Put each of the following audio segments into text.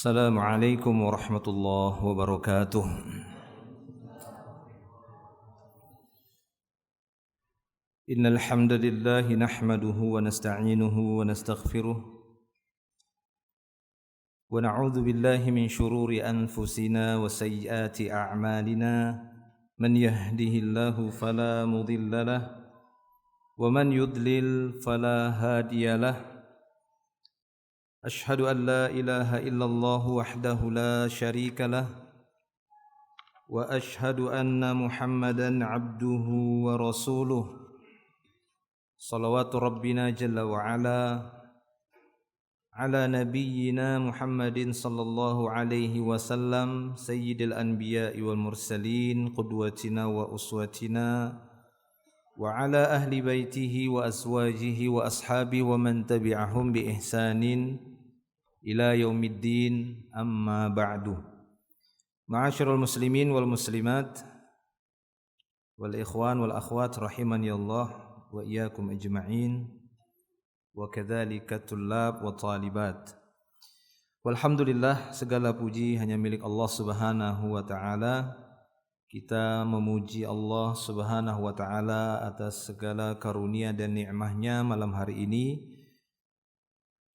السلام عليكم ورحمة الله وبركاته. إن الحمد لله نحمده ونستعينه ونستغفره ونعوذ بالله من شرور أنفسنا وسيئات أعمالنا من يهده الله فلا مضل له ومن يضلل فلا هادي له أشهد أن لا إله إلا الله وحده لا شريك له وأشهد أن محمدا عبده ورسوله صلوات ربنا جل وعلا على نبينا محمد صلى الله عليه وسلم سيد الأنبياء والمرسلين قدوتنا وأسوتنا وعلى أهل بيته وأزواجه وأصحابه ومن تبعهم بإحسان إلى يوم الدين أما بعد. معاشر المسلمين والمسلمات والإخوان والأخوات رحمني الله وإياكم أجمعين وكذلك الطلاب والطالبات. Walhamdulillah, segala puji hanya milik Allah Subhanahu wa taala. Kita memuji Allah Subhanahu wa taala atas segala karunia dan nikmat-Nya malam hari ini.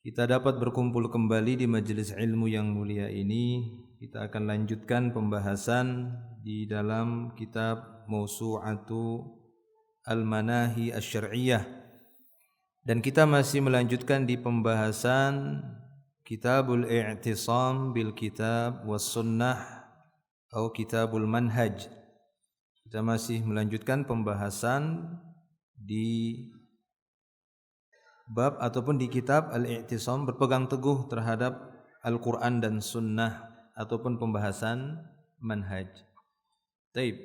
Kita dapat berkumpul kembali di majelis ilmu yang mulia ini. Kita akan lanjutkan pembahasan di dalam kitab Mawsu'atu Al-Manahi Asy-Syar'iyyah. Dan kita masih melanjutkan di pembahasan Kitabul I'tisam bil Kitab was Sunnah atau Kitabul Manhaj. Kita masih melanjutkan pembahasan di bab ataupun di kitab Al-I'tisam, berpegang teguh terhadap Al-Quran dan Sunnah, ataupun pembahasan manhaj. Taib.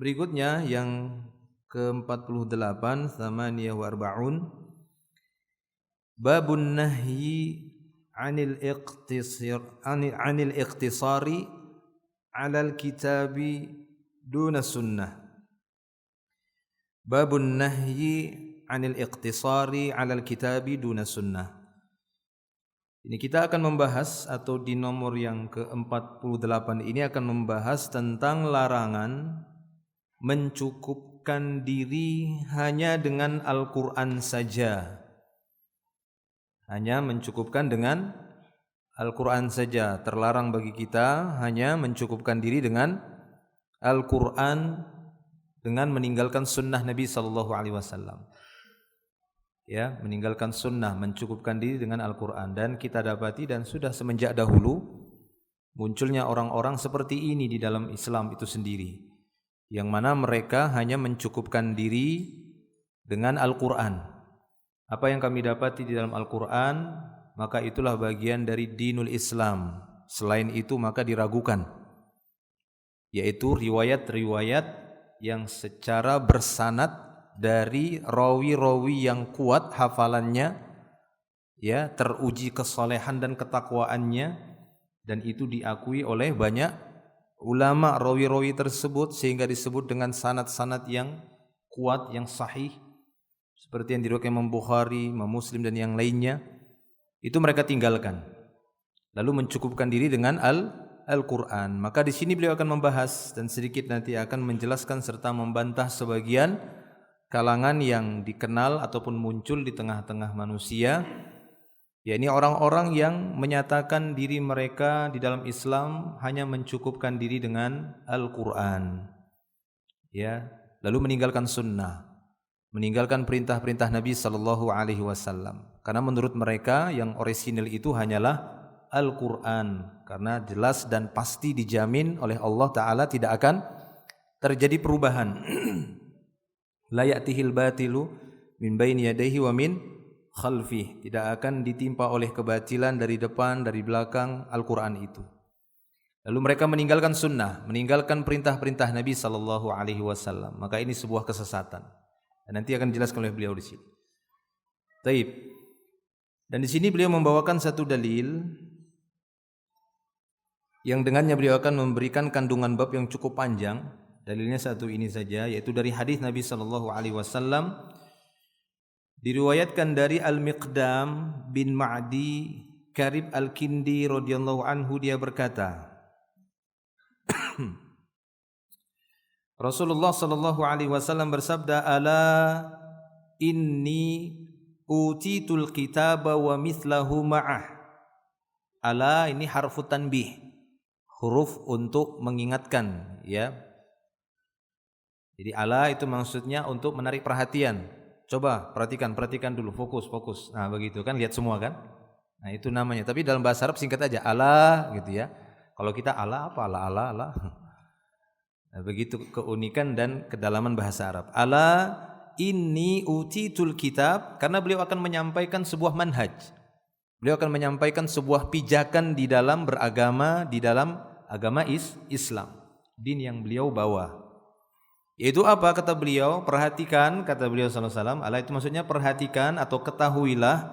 Berikutnya yang ke-48, Thamaniyah wa Arba'un, Babun Nahyi Anil Iqtisari Alal Kitabi Duna Sunnah. Babun Nahyi Anil Iqtisari Alal Kitabi Duna Sunnah. Ini kita akan membahas, atau di nomor yang ke-48 ini akan membahas tentang larangan mencukupkan diri hanya dengan Al-Quran saja. Hanya mencukupkan dengan Al-Quran saja. Terlarang bagi kita hanya mencukupkan diri dengan Al-Quran dengan meninggalkan sunnah Nabi SAW. Ya, meninggalkan sunnah, mencukupkan diri dengan Al-Quran. Dan kita dapati dan sudah semenjak dahulu munculnya orang-orang seperti ini di dalam Islam itu sendiri, yang mana mereka hanya mencukupkan diri dengan Al-Quran. Apa yang kami dapati di dalam Al-Quran, maka itulah bagian dari dinul Islam. Selain itu maka diragukan, yaitu riwayat-riwayat yang secara bersanad dari rawi-rawi yang kuat hafalannya, ya, teruji kesolehan dan ketakwaannya, dan itu diakui oleh banyak ulama rawi-rawi tersebut, sehingga disebut dengan sanad-sanad yang kuat, yang sahih, seperti yang diriwayatkan Imam Bukhari, Imam Muslim dan yang lainnya. Itu mereka tinggalkan, lalu mencukupkan diri dengan Al-Quran. Maka di sini beliau akan membahas dan sedikit nanti akan menjelaskan serta membantah sebagian kalangan yang dikenal ataupun muncul di tengah-tengah manusia, yakni orang-orang yang menyatakan diri mereka di dalam Islam hanya mencukupkan diri dengan Al-Quran, ya, lalu meninggalkan sunnah, meninggalkan perintah-perintah Nabi SAW. Karena menurut mereka yang orisinal itu hanyalah Al-Quran, karena jelas dan pasti dijamin oleh Allah Ta'ala tidak akan terjadi perubahan. La ya'tihil batilu min baini yadayhi wa min khalfih. Tidak akan ditimpa oleh kebatilan dari depan, dari belakang Al-Quran itu. Lalu mereka meninggalkan sunnah, meninggalkan perintah-perintah Nabi SAW. Maka ini sebuah kesesatan. Dan nanti akan dijelaskan oleh beliau di sini. Taib. Dan di sini beliau membawakan satu dalil yang dengannya beliau akan memberikan kandungan bab yang cukup panjang. Dalilnya satu ini saja, yaitu dari hadis Nabi SAW. Diriwayatkan dari Al-Miqdam bin Ma'di Karib Al-Kindi radhiyallahu anhu, dia berkata, Rasulullah sallallahu alaihi wasallam bersabda, "Ala inni utitul kitaba wa mithlahu ma'ah." Ala ini harfu tanbih, huruf untuk mengingatkan, ya. Jadi ala itu maksudnya untuk menarik perhatian. Coba perhatikan dulu, fokus. Nah, begitu kan, lihat semua kan? Nah, itu namanya. Tapi dalam bahasa Arab singkat aja, ala gitu ya. Kalau kita ala apa? Ala. Nah, begitu keunikan dan kedalaman bahasa Arab. Ala inni utitul kitab, karena beliau akan menyampaikan sebuah manhaj. Beliau akan menyampaikan sebuah pijakan di dalam beragama, di dalam agama Islam, din yang beliau bawa. Yaitu apa kata beliau? Perhatikan, kata beliau sallallahu alaihi wasallam, ala itu maksudnya perhatikan atau ketahuilah,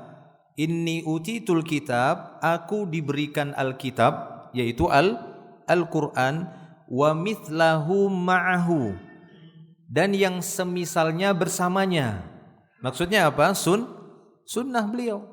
inni utitul kitab, aku diberikan Alkitab, yaitu Al-Qur'an, wa mithlahu ma'ahu, dan yang semisalnya bersamanya. Maksudnya apa? Sunnah beliau.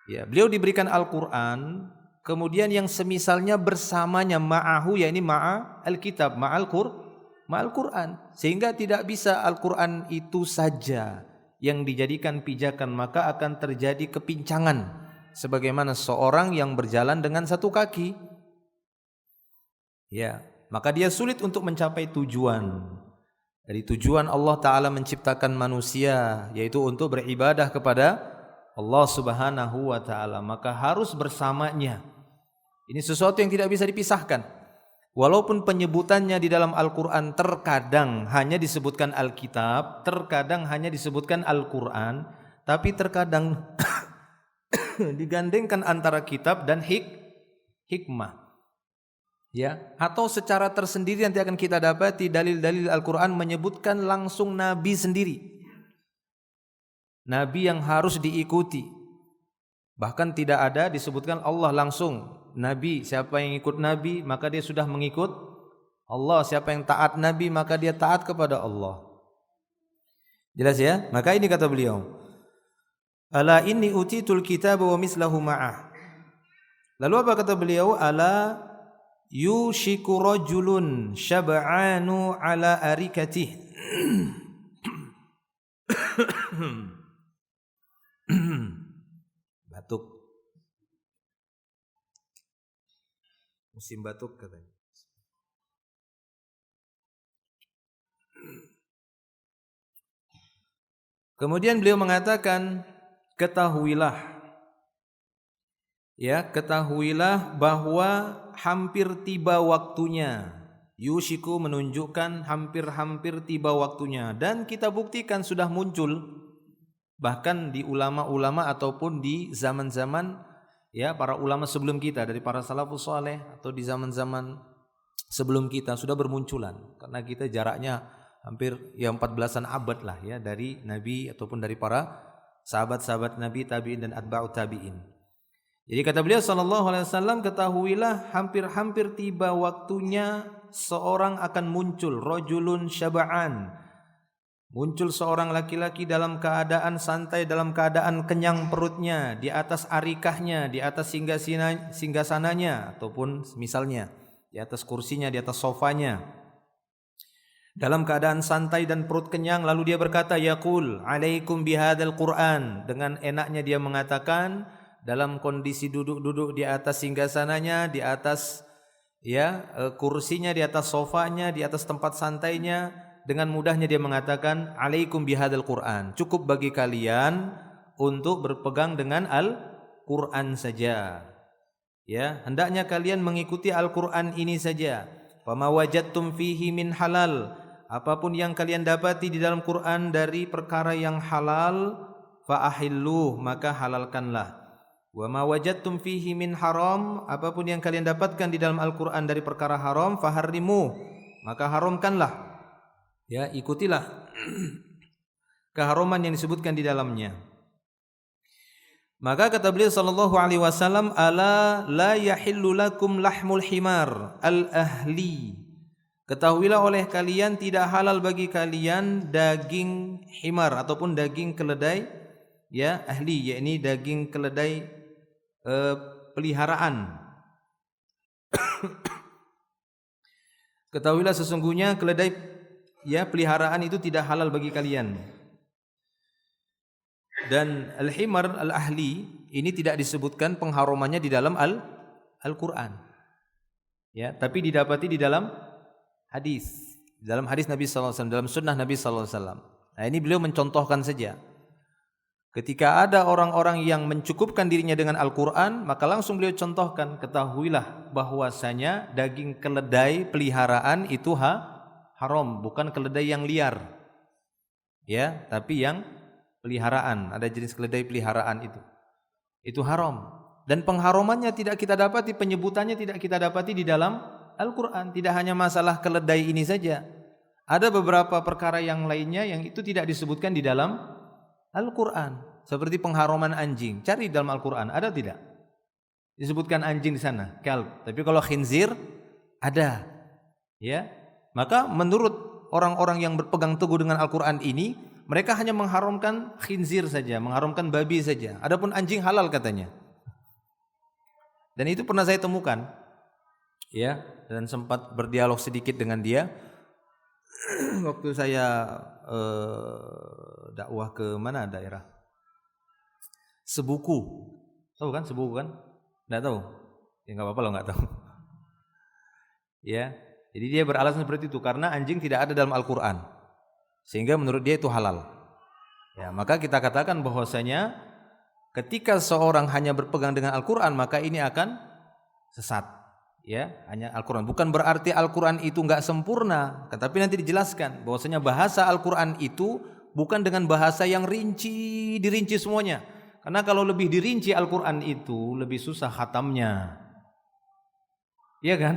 Ya, beliau diberikan Al-Qur'an, kemudian yang semisalnya bersamanya, ma'ahu, yakni ma'a Alkitab, ma'al Qur'an. Sehingga tidak bisa Al-Qur'an itu saja yang dijadikan pijakan, maka akan terjadi kepincangan sebagaimana seorang yang berjalan dengan satu kaki. Ya, maka dia sulit untuk mencapai tujuan. Dari tujuan Allah Ta'ala menciptakan manusia, yaitu untuk beribadah kepada Allah Subhanahu wa Ta'ala, maka harus bersamanya. Ini sesuatu yang tidak bisa dipisahkan. Walaupun penyebutannya di dalam Al-Quran terkadang hanya disebutkan Alkitab, terkadang hanya disebutkan Al-Quran, tapi terkadang digandengkan antara kitab dan hikmah. Ya, atau secara tersendiri nanti akan kita dapati dalil-dalil Al-Quran menyebutkan langsung Nabi sendiri, Nabi yang harus diikuti. Bahkan tidak ada disebutkan Allah langsung, Nabi, siapa yang ikut Nabi maka dia sudah mengikut Allah, siapa yang taat Nabi maka dia taat kepada Allah. Jelas ya? Maka ini kata beliau, ala inni utitul kitaba wa mislahu ma'ah. Lalu apa kata beliau? Ala yushiku rajulun syab'anu ala arikatih. Batuk. Musim batuk katanya. Kemudian beliau mengatakan, ketahuilah, ya, ketahuilah bahwa hampir tiba waktunya. Yushiku menunjukkan hampir tiba waktunya, dan kita buktikan sudah muncul bahkan di ulama-ulama ataupun di zaman-zaman, ya, para ulama sebelum kita, dari para salafus saleh atau di zaman-zaman sebelum kita sudah bermunculan, karena kita jaraknya hampir ya 14-an abad lah ya dari Nabi ataupun dari para sahabat-sahabat Nabi, tabi'in dan atba'ut tabi'in. Jadi kata beliau sallallahu alaihi wasallam, ketahuilah hampir tiba waktunya seorang akan muncul, rajulun syab'an, muncul seorang laki-laki dalam keadaan santai, dalam keadaan kenyang perutnya, di atas arikahnya, di atas singgasananya ataupun misalnya di atas kursinya, di atas sofanya, dalam keadaan santai dan perut kenyang. Lalu dia berkata, yaqul alaikum bihadzal Qur'an, dengan enaknya dia mengatakan dalam kondisi duduk di atas singgasananya, di atas kursinya, di atas sofanya, di atas tempat santainya, dengan mudahnya dia mengatakan alaikum bihadzal Qur'an, cukup bagi kalian untuk berpegang dengan Al-Qur'an saja. Ya, hendaknya kalian mengikuti Al-Qur'an ini saja. Fama wajadtum fihi min halal, apapun yang kalian dapati di dalam Qur'an dari perkara yang halal, fa ahilluh, maka halalkanlah. Wa ma wajadtum fihi min haram, apapun yang kalian dapatkan di dalam Al-Qur'an dari perkara haram, fa harrimuh, maka haramkanlah. Ya, ikutilah keharaman yang disebutkan di dalamnya. Maka kata beliau sallallahu alaihi wasallam, ala la yahillu lakum lahmul himar al-ahli, ketahuilah oleh kalian tidak halal bagi kalian daging himar ataupun daging keledai, ya, ahli, yakni daging keledai peliharaan. Ketahuilah sesungguhnya keledai ya peliharaan itu tidak halal bagi kalian. Dan al-himar al-ahli ini tidak disebutkan pengharumannya di dalam Al-Qur'an. Ya, tapi didapati di dalam hadis. Dalam hadis Nabi sallallahu alaihi wasallam, dalam sunnah Nabi sallallahu alaihi wasallam. Nah, ini beliau mencontohkan saja. Ketika ada orang-orang yang mencukupkan dirinya dengan Al-Qur'an, maka langsung beliau contohkan, ketahuilah bahwasanya daging keledai peliharaan itu haram, bukan keledai yang liar. Ya, tapi yang peliharaan, ada jenis keledai peliharaan itu haram. Dan pengharumannya tidak kita dapati, penyebutannya tidak kita dapati di dalam Al-Quran. Tidak hanya masalah keledai ini saja, ada beberapa perkara yang lainnya yang itu tidak disebutkan di dalam Al-Quran. Seperti pengharuman anjing, cari dalam Al-Quran, ada tidak? Disebutkan anjing di sana, kalb. Tapi kalau khinzir ada. Ya, maka menurut orang-orang yang berpegang teguh dengan Al-Quran ini, mereka hanya mengharamkan khinzir saja, mengharamkan babi saja. Adapun anjing halal katanya. Dan itu pernah saya temukan, ya, dan sempat berdialog sedikit dengan dia waktu saya dakwah ke mana daerah Sebuku, tahu kan Sebuku kan? Nggak tahu? Ya nggak apa-apa loh nggak tahu. Ya, jadi dia beralasan seperti itu karena anjing tidak ada dalam Al-Quran, sehingga menurut dia itu halal. Ya, maka kita katakan bahwasanya ketika seorang hanya berpegang dengan Al-Quran, maka ini akan sesat. Ya, hanya Al-Quran. Bukan berarti Al-Quran itu nggak sempurna, tetapi nanti dijelaskan bahwasanya bahasa Al-Quran itu bukan dengan bahasa yang dirinci semuanya. Karena kalau lebih dirinci Al-Quran itu lebih susah khatamnya. Iya kan?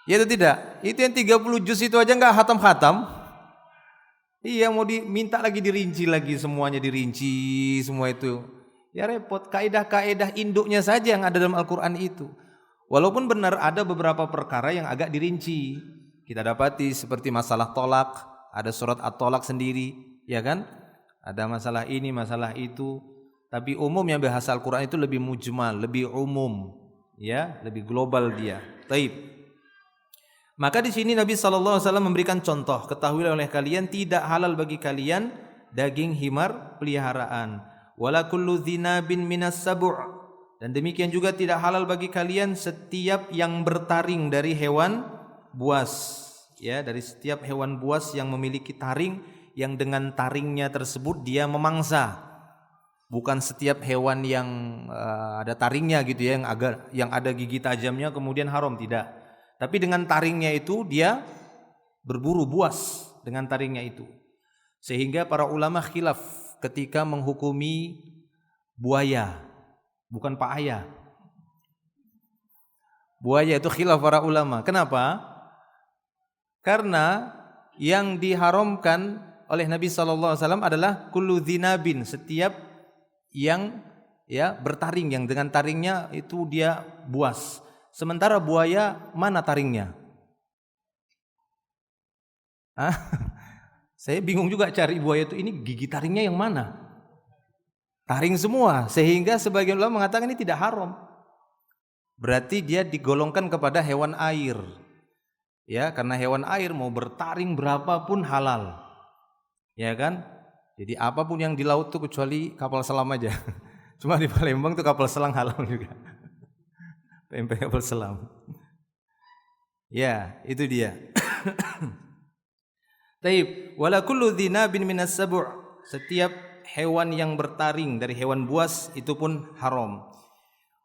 Ya atau tidak? Itu yang 30 juz itu aja nggak khatam-khatam. Iya, mau diminta lagi dirinci lagi, semuanya dirinci semua itu. Ya repot, kaidah-kaidah induknya saja yang ada dalam Al-Quran itu. Walaupun benar ada beberapa perkara yang agak dirinci. Kita dapati seperti masalah tolak, ada surat At-Tolak sendiri, ya kan? Ada masalah ini, masalah itu. Tapi umumnya bahasa Al-Quran itu lebih mujmal, lebih umum, ya, lebih global dia. Taib. Maka di sini Nabi SAW memberikan contoh, ketahuilah oleh kalian tidak halal bagi kalian daging himar peliharaan. Wala kullu dzinabin minas sabu'. Dan demikian juga tidak halal bagi kalian setiap yang bertaring dari hewan buas. Ya, dari setiap hewan buas yang memiliki taring, yang dengan taringnya tersebut dia memangsa. Bukan setiap hewan yang ada taringnya gitu ya, yang ada gigi tajamnya kemudian haram, tidak. Tapi dengan taringnya itu dia berburu buas dengan taringnya itu. Sehingga para ulama khilaf ketika menghukumi buaya, bukan paaya. Buaya itu khilaf para ulama. Kenapa? Karena yang diharamkan oleh Nabi SAW adalah kullu dzinabin, setiap yang ya bertaring, yang dengan taringnya itu dia buas. Sementara buaya mana taringnya? Saya bingung juga cari buaya itu, ini gigi taringnya yang mana? Taring semua, sehingga sebagian ulama mengatakan ini tidak haram. Berarti dia digolongkan kepada hewan air. Ya, karena hewan air mau bertaring berapapun halal. Ya kan? Jadi apapun yang di laut tuh kecuali kapal selam aja. Cuma di Palembang tuh kapal selam halal juga. PMP kapal selam. Ya, itu dia. Taib, wala kullu dzinabin minas sabu'. Setiap hewan yang bertaring dari hewan buas itu pun haram.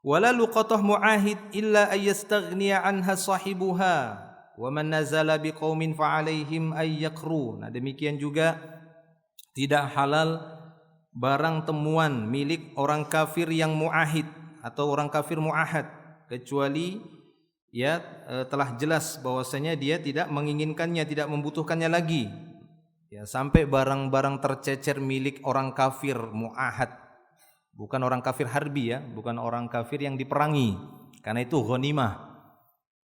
Wala luqatah mu'ahid illa ayyastaghniya anha sahibuha wa man nazala biqaumin fa'alaihim ayyakru. Nah, demikian juga tidak halal barang temuan milik orang kafir yang mu'ahid atau orang kafir mu'ahad, kecuali ya telah jelas bahwasanya dia tidak menginginkannya, tidak membutuhkannya lagi. Ya, sampai barang-barang tercecer milik orang kafir mu'ahad, bukan orang kafir harbi ya, bukan orang kafir yang diperangi, karena itu ghanimah.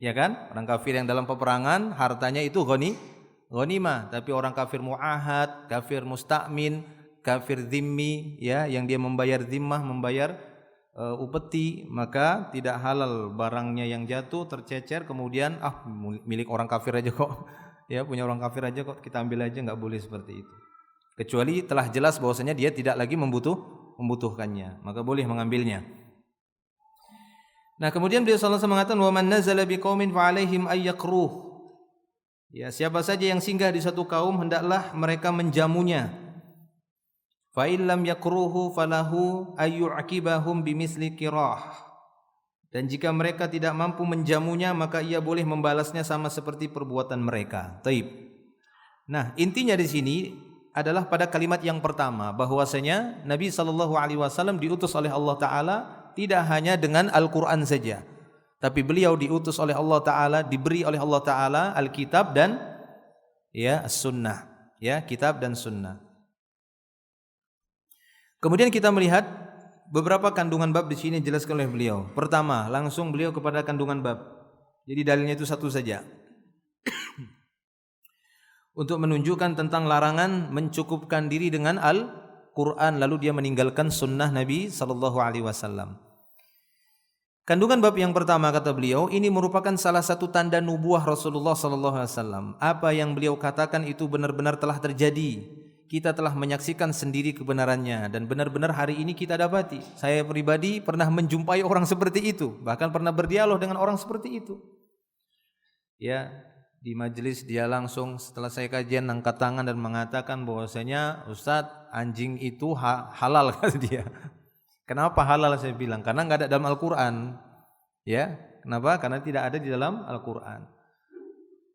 Ya kan? Orang kafir yang dalam peperangan hartanya itu ghanimah, tapi orang kafir mu'ahad, kafir musta'min, kafir dhimmi ya, yang dia membayar dhimmah, membayar upeti, maka tidak halal barangnya yang jatuh tercecer kemudian milik orang kafir aja kok, ya punya orang kafir aja kok kita ambil aja, nggak boleh seperti itu. Kecuali telah jelas bahwasanya dia tidak lagi membutuhkannya, maka boleh mengambilnya. Nah, kemudian beliau sallallahu alaihi wasallam mengatakan, "Wa man nazala biqaumin fa 'alaihim ay yakruh." Ya, siapa saja yang singgah di satu kaum hendaklah mereka menjamunya. Fa in lam yakruhu falahu ay yu'aqibahum bimithli qirah. Dan jika mereka tidak mampu menjamunya, maka ia boleh membalasnya sama seperti perbuatan mereka. Taib. Nah, intinya di sini adalah pada kalimat yang pertama bahwasanya Nabi sallallahu alaihi wasallam diutus oleh Allah taala tidak hanya dengan Al-Qur'an saja, tapi beliau diutus oleh Allah taala, diberi oleh Allah taala Alkitab dan ya As-Sunnah, ya kitab dan sunnah. Kemudian kita melihat beberapa kandungan bab di sini dijelaskan oleh beliau. Pertama, langsung beliau kepada kandungan bab. Jadi dalilnya itu satu saja. Untuk menunjukkan tentang larangan mencukupkan diri dengan Al-Quran lalu dia meninggalkan sunnah Nabi sallallahu alaihi wasallam. Kandungan bab yang pertama kata beliau, ini merupakan salah satu tanda nubuah Rasulullah sallallahu alaihi wasallam. Apa yang beliau katakan itu benar-benar telah terjadi. Kita telah menyaksikan sendiri kebenarannya dan benar-benar hari ini kita dapati. Saya pribadi pernah menjumpai orang seperti itu, bahkan pernah berdialog dengan orang seperti itu. Ya, di majelis dia langsung setelah saya kajian angkat tangan dan mengatakan bahwasanya Ustadz, anjing itu halal kata dia. Kenapa halal saya bilang? Karena enggak ada dalam Al-Qur'an. Ya, kenapa? Karena tidak ada di dalam Al-Qur'an.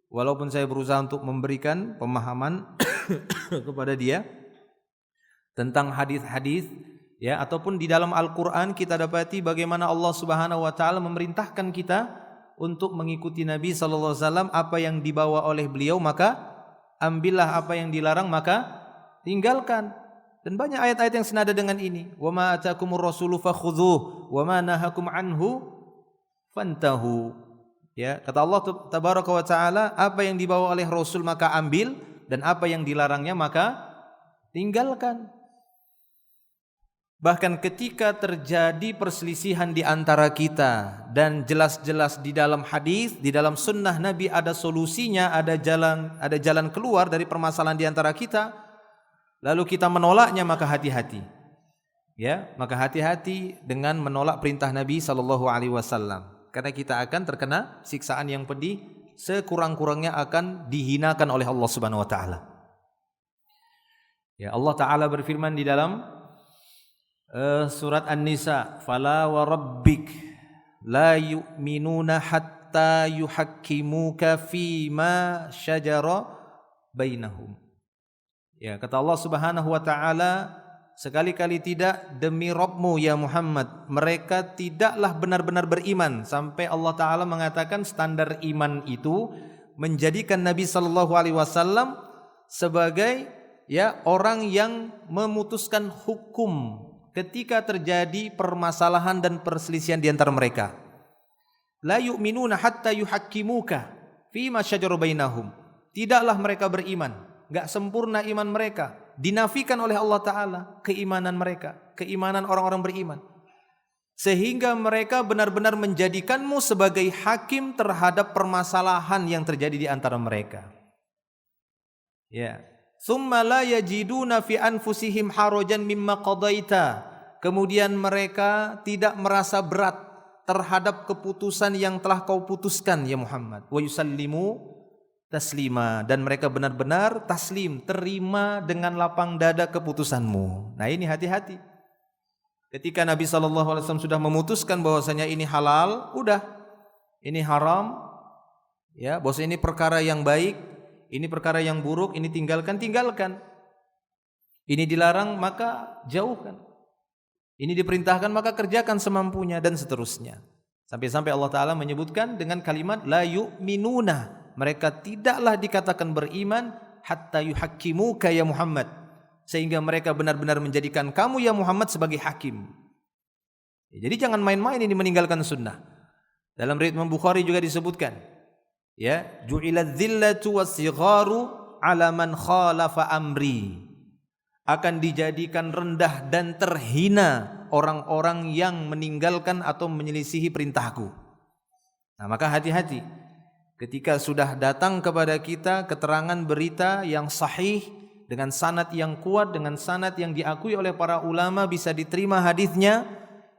Walaupun saya berusaha untuk memberikan pemahaman kepada dia tentang hadis-hadis, ya, ataupun di dalam Al-Qur'an kita dapati bagaimana Allah Subhanahu wa taala memerintahkan kita untuk mengikuti Nabi sallallahu alaihi wasallam, apa yang dibawa oleh beliau maka ambillah, apa yang dilarang maka tinggalkan. Dan banyak ayat-ayat yang senada dengan ini. Wa ma atakumur rasulu fakhudhuhu wa ma nahakum anhu fantahu. Ya, kata Allah tabaraka wa taala, apa yang dibawa oleh Rasul maka ambil dan apa yang dilarangnya maka tinggalkan. Bahkan ketika terjadi perselisihan di antara kita dan jelas-jelas di dalam hadis, di dalam sunnah Nabi ada solusinya, ada jalan keluar dari permasalahan di antara kita, lalu kita menolaknya, maka hati-hati. Ya, maka hati-hati dengan menolak perintah Nabi sallallahu alaihi wasallam. Karena kita akan terkena siksaan yang pedih, sekurang-kurangnya akan dihinakan oleh Allah Subhanahu wa taala. Ya, Allah taala berfirman di dalam surat An-Nisa, "Fala wa rabbik la yu'minuna hatta yuhakkimuka fima syajara bainahum." Ya, kata Allah Subhanahu wa taala, sekali-kali tidak demi Rabbmu ya Muhammad, mereka tidaklah benar-benar beriman, sampai Allah taala mengatakan standar iman itu menjadikan Nabi sallallahu alaihi wasallam sebagai ya orang yang memutuskan hukum ketika terjadi permasalahan dan perselisihan di antara mereka. La yu'minuna hatta yuhakkimuka fima syajara bainahum. Tidaklah mereka beriman, enggak sempurna iman mereka, dinafikan oleh Allah taala keimanan mereka, keimanan orang-orang beriman, sehingga mereka benar-benar menjadikanmu sebagai hakim terhadap permasalahan yang terjadi di antara mereka. Ya, tsumma la yajiduna fi anfusihim harajan mimma qadaita. Kemudian mereka tidak merasa berat terhadap keputusan yang telah kau putuskan ya Muhammad. Wa yusallimu taslima, dan mereka benar-benar taslim, terima dengan lapang dada keputusanmu. Nah, ini hati-hati. Ketika Nabi SAW sudah memutuskan bahwasanya ini halal, udah, ini haram, ya, bahwasanya ini perkara yang baik, ini perkara yang buruk, ini tinggalkan. Ini dilarang maka jauhkan. Ini diperintahkan maka kerjakan semampunya, dan seterusnya. Sampai-sampai Allah Ta'ala menyebutkan dengan kalimat la yu'minuna. Mereka tidaklah dikatakan beriman hatta yuhakkimuka ya Muhammad, sehingga mereka benar-benar menjadikan kamu ya Muhammad sebagai hakim. Jadi jangan main-main ini meninggalkan sunnah. Dalam riwayat Imam Bukhari juga disebutkan, ya, ju'ilad dhillatu was-sigharu ala man khalafa amri. Akan dijadikan rendah dan terhina orang-orang yang meninggalkan atau menyelisihi perintahku. Nah, maka hati-hati ketika sudah datang kepada kita keterangan berita yang sahih dengan sanad yang kuat, dengan sanad yang diakui oleh para ulama bisa diterima hadisnya,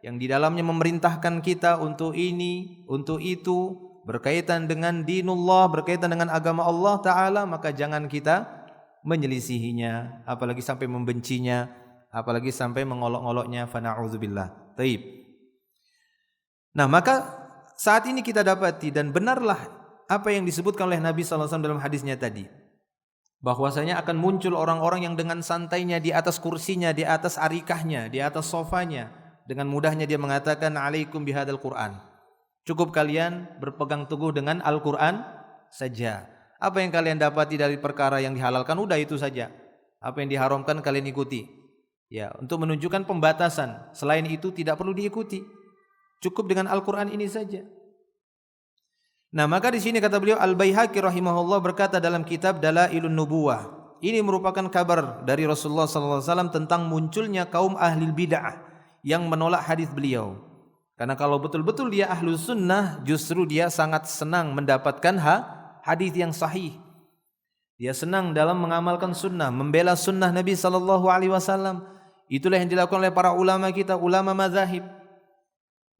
yang di dalamnya memerintahkan kita untuk ini, untuk itu, berkaitan dengan dinullah, berkaitan dengan agama Allah Ta'ala, maka jangan kita menyelisihinya, apalagi sampai membencinya, apalagi sampai mengolok-oloknya. Fana'udzubillah. Taib. Nah, maka saat ini kita dapati dan benarlah apa yang disebutkan oleh Nabi SAW dalam hadisnya tadi, bahwasanya akan muncul orang-orang yang dengan santainya di atas kursinya, di atas arikahnya, di atas sofanya, dengan mudahnya dia mengatakan alaikum bihadzal Quran. Cukup kalian berpegang teguh dengan Al-Quran saja. Apa yang kalian dapati dari perkara yang dihalalkan, udah itu saja. Apa yang diharamkan kalian ikuti. Ya, untuk menunjukkan pembatasan. Selain itu tidak perlu diikuti. Cukup dengan Al-Quran ini saja. Nah, maka di sini kata beliau Al-Baihaqi rahimahullah berkata dalam kitab Dalailun Nubuwah, ini merupakan kabar dari Rasulullah SAW tentang munculnya kaum ahli bid'ah yang menolak hadis beliau. Karena kalau betul-betul dia ahlu sunnah, justru dia sangat senang mendapatkan hadis yang sahih. Dia senang dalam mengamalkan sunnah, membela sunnah Nabi SAW. Itulah yang dilakukan oleh para ulama kita, ulama mazhab.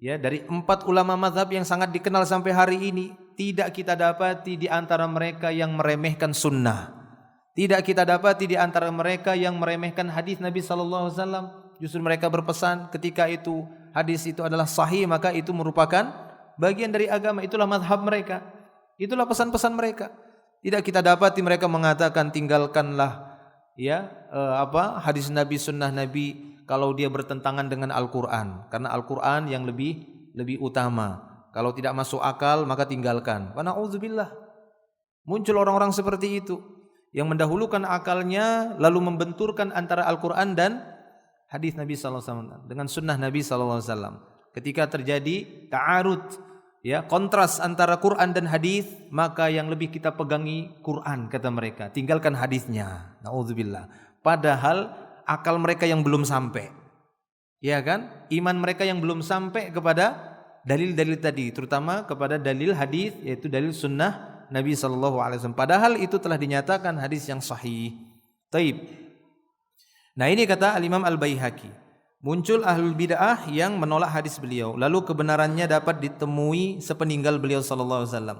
Ya, dari 4 ulama mazhab yang sangat dikenal sampai hari ini, tidak kita dapati di antara mereka yang meremehkan sunnah. Tidak kita dapati di antara mereka yang meremehkan hadis Nabi SAW. Justru mereka berpesan ketika itu hadis itu adalah sahih, maka itu merupakan bagian dari agama. Itulah mazhab mereka. Itulah pesan-pesan mereka. Tidak kita dapati mereka mengatakan tinggalkanlah hadis Nabi, sunnah Nabi kalau dia bertentangan dengan Al-Quran, karena Al-Quran yang lebih utama. Kalau tidak masuk akal maka tinggalkan. Wa na'udzubillah. Muncul orang-orang seperti itu yang mendahulukan akalnya lalu membenturkan antara Al-Quran dan hadis Nabi SAW dengan sunnah Nabi SAW. Ketika terjadi ta'arud, ya, kontras antara Quran dan hadis, maka yang lebih kita pegangi Quran, kata mereka, tinggalkan hadisnya. Na'udzubillah. Padahal akal mereka yang belum sampai, ya kan, iman mereka yang belum sampai kepada dalil-dalil tadi, terutama kepada dalil hadis, yaitu dalil sunnah Nabi SAW. Padahal itu telah dinyatakan hadis yang sahih. Taib. Nah, ini kata Al-Imam Al-Baihaqi, muncul ahlul bid'ah yang menolak hadis beliau, lalu kebenarannya dapat ditemui sepeninggal beliau sallallahu alaihi wasallam.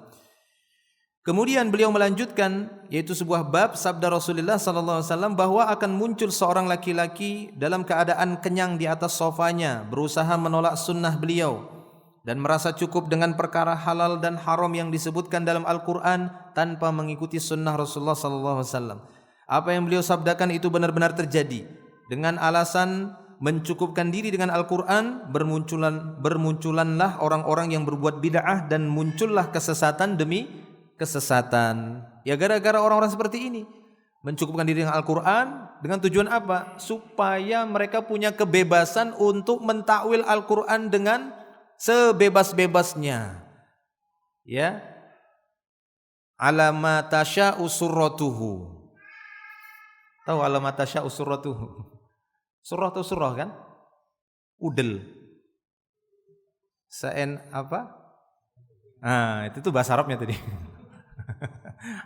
Kemudian beliau melanjutkan, yaitu sebuah bab sabda Rasulullah sallallahu alaihi wasallam bahwa akan muncul seorang laki-laki dalam keadaan kenyang di atas sofanya, berusaha menolak sunnah beliau dan merasa cukup dengan perkara halal dan haram yang disebutkan dalam Al-Quran tanpa mengikuti sunnah Rasulullah sallallahu alaihi wasallam. Apa yang beliau sabdakan itu benar-benar terjadi. Dengan alasan mencukupkan diri dengan Al-Quran, bermunculanlah orang-orang yang berbuat bid'ah dan muncullah kesesatan demi kesesatan. Ya, gara-gara orang-orang seperti ini mencukupkan diri dengan Al-Quran dengan tujuan apa? Supaya mereka punya kebebasan untuk mentakwil Al-Quran dengan sebebas-bebasnya. Ya, ala ma tasha'u surratuhu. Tahu ala ma tasha'u surratuhu? Surah atau surah kan? Udel. Apa? Itu tuh bahasa Arabnya tadi.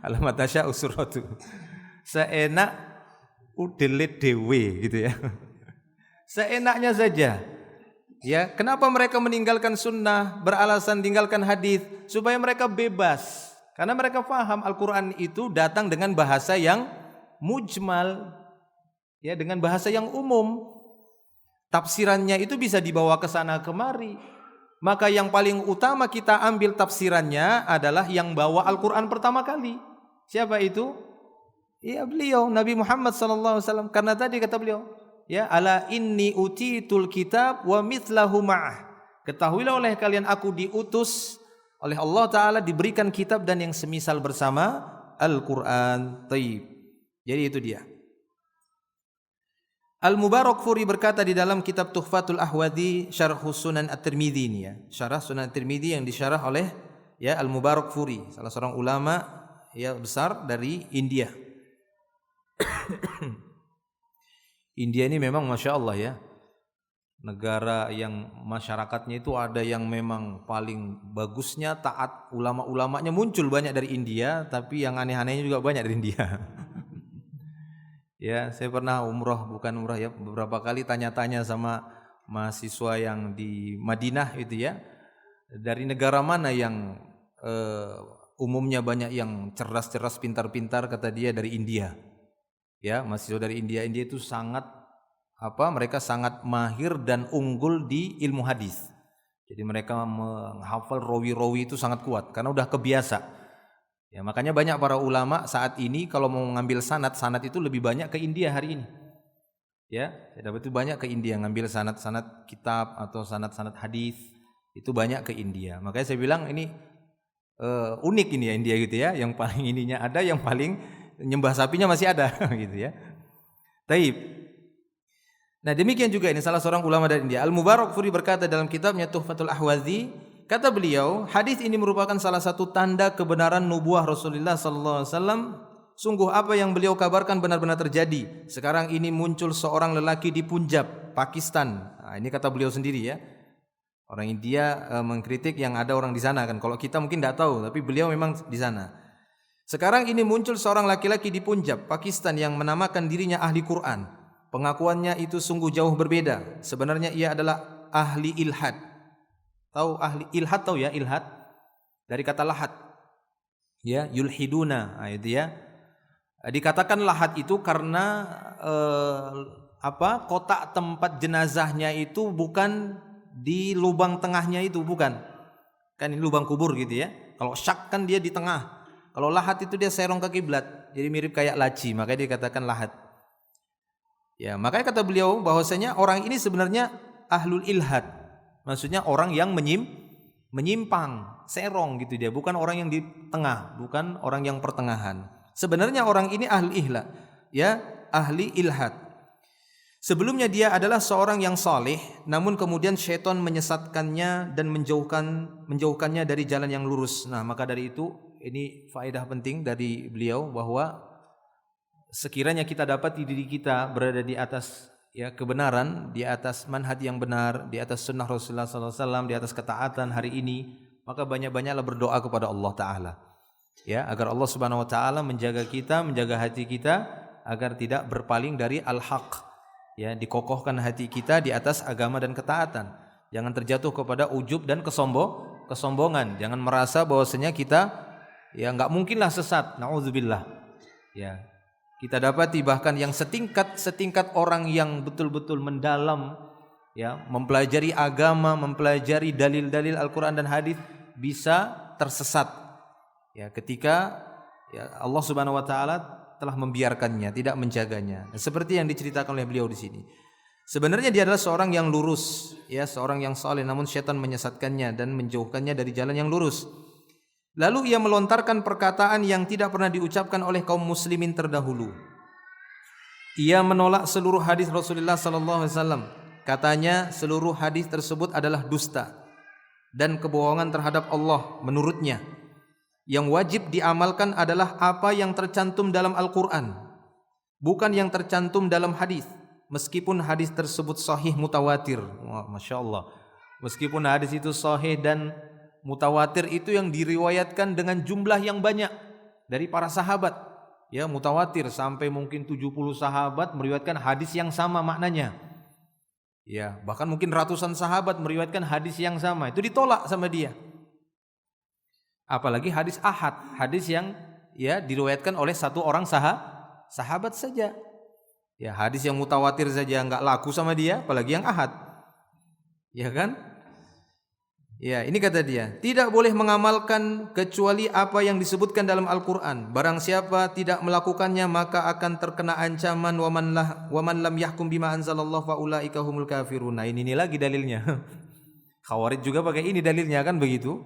Ala ma tasha'u surratuhu. Seenak udele dewe gitu ya. Seenaknya saja. Ya, kenapa mereka meninggalkan sunnah, beralasan tinggalkan hadis? Supaya mereka bebas. Karena mereka paham Al-Quran itu datang dengan bahasa yang mujmal, ya, dengan bahasa yang umum. Tafsirannya itu bisa dibawa ke sana kemari. Maka yang paling utama kita ambil tafsirannya adalah yang bawa Al-Quran pertama kali. Siapa itu? Ya, beliau Nabi Muhammad SAW. Karena tadi kata beliau, ya, ala inni utitul kitab wa mithlahu ma'ah. Ketahuilah oleh kalian aku diutus oleh Allah Ta'ala, diberikan kitab dan yang semisal bersama Al-Quran. Taib. Jadi itu dia. Al-Mubarakfuri berkata di dalam kitab Tuhfatul Ahwadi Syarh Sunan At-Tirmidzi ini, ya, Syarah Sunan At-Tirmidzi yang disyarah oleh, ya, Al-Mubarakfuri, salah seorang ulama, ya, besar dari India. India ini memang Masya Allah, ya, negara yang masyarakatnya itu ada yang memang paling bagusnya taat, ulama-ulamanya muncul banyak dari India, tapi yang aneh-anehnya juga banyak dari India. Ya, saya pernah bukan umrah ya, beberapa kali tanya-tanya sama mahasiswa yang di Madinah itu ya, dari negara mana yang umumnya banyak yang cerdas-cerdas, pintar-pintar, kata dia dari India. Ya, mahasiswa dari India itu sangat mereka sangat mahir dan unggul di ilmu hadis. Jadi mereka menghafal rawi-rawi itu sangat kuat karena udah kebiasa. Ya, makanya banyak para ulama saat ini kalau mau ngambil sanad itu lebih banyak ke India hari ini. Ya, saya dapat itu banyak ke India ngambil sanad kitab atau sanad hadis itu banyak ke India. Makanya saya bilang ini unik ini ya India gitu ya, yang paling ininya ada, yang paling nyembah sapinya masih ada gitu ya. Taib. Nah, demikian juga ini salah seorang ulama dari India, Al-Mubarakfuri berkata dalam kitabnya Tuhfatul Ahwazi, kata beliau, hadis ini merupakan salah satu tanda kebenaran nubuah Rasulullah sallallahu alaihi wasallam. Sungguh apa yang beliau kabarkan benar-benar terjadi. Sekarang ini muncul seorang lelaki di Punjab, Pakistan. Nah, ini kata beliau sendiri ya. Orang India mengkritik yang ada orang di sana kan. Kalau kita mungkin tidak tahu, tapi beliau memang di sana. Sekarang ini muncul seorang laki-laki di Punjab, Pakistan yang menamakan dirinya ahli Quran. Pengakuannya itu sungguh jauh berbeda. Sebenarnya ia adalah ahli ilhad. Tahu ahli ilhad, tahu ya ilhad? Dari kata lahat. Ya, yulhiduna. Nah, itu ya. Dikatakan lahat itu karena kotak tempat jenazahnya itu bukan di lubang tengahnya itu, bukan. Kan ini lubang kubur gitu ya. Kalau syak kan dia di tengah. Kalau lahat itu dia serong ke kiblat. Jadi mirip kayak laci, makanya dikatakan lahat. Ya, makanya kata beliau bahwasanya orang ini sebenarnya ahlul ilhad. Maksudnya orang yang menyimpang, serong gitu dia, bukan orang yang di tengah, bukan orang yang pertengahan. Sebenarnya orang ini ahli ihla, ya, ahli ilhad. Sebelumnya dia adalah seorang yang saleh, namun kemudian syaitan menyesatkannya dan menjauhkannya dari jalan yang lurus. Nah, maka dari itu ini faedah penting dari beliau bahwa sekiranya kita dapat di diri kita berada di atas ya kebenaran, di atas manhaj yang benar, di atas sunnah Rasulullah SAW, di atas ketaatan hari ini, maka banyak-banyaklah berdoa kepada Allah Ta'ala ya, agar Allah Subhanahu Wa Ta'ala menjaga kita, menjaga hati kita agar tidak berpaling dari al-haq ya, dikokohkan hati kita di atas agama dan ketaatan, jangan terjatuh kepada ujub dan kesombongan, jangan merasa bahwasanya kita ya enggak mungkinlah sesat, na'udzubillah ya. Kita dapati bahkan yang setingkat orang yang betul-betul mendalam ya, mempelajari agama, mempelajari dalil-dalil Al-Qur'an dan hadis bisa tersesat. Ya, ketika ya Allah Subhanahu wa taala telah membiarkannya, tidak menjaganya. Nah, seperti yang diceritakan oleh beliau di sini. Sebenarnya dia adalah seorang yang lurus, ya, seorang yang saleh, namun syaitan menyesatkannya dan menjauhkannya dari jalan yang lurus. Lalu ia melontarkan perkataan yang tidak pernah diucapkan oleh kaum muslimin terdahulu. Ia menolak seluruh hadis Rasulullah sallallahu alaihi wasallam. Katanya seluruh hadis tersebut adalah dusta dan kebohongan terhadap Allah menurutnya. Yang wajib diamalkan adalah apa yang tercantum dalam Al-Qur'an, bukan yang tercantum dalam hadis. Meskipun hadis tersebut sahih mutawatir. Wah, Masya Allah. Meskipun hadis itu sahih dan mutawatir itu yang diriwayatkan dengan jumlah yang banyak dari para sahabat. Ya, mutawatir sampai mungkin 70 sahabat meriwayatkan hadis yang sama maknanya. Ya, bahkan mungkin ratusan sahabat meriwayatkan hadis yang sama. Itu ditolak sama dia. Apalagi hadis ahad, hadis yang ya diriwayatkan oleh satu orang sahabat saja. Ya, hadis yang mutawatir saja enggak laku sama dia, apalagi yang ahad. Ya kan? Ya, ini kata dia, tidak boleh mengamalkan kecuali apa yang disebutkan dalam Al-Qur'an. Barang siapa tidak melakukannya maka akan terkena ancaman wa man lam yahkum bima anzalallahu fa ulaika humul kafirun. Nah, ini lagi dalilnya. Khawarij juga pakai ini dalilnya kan begitu.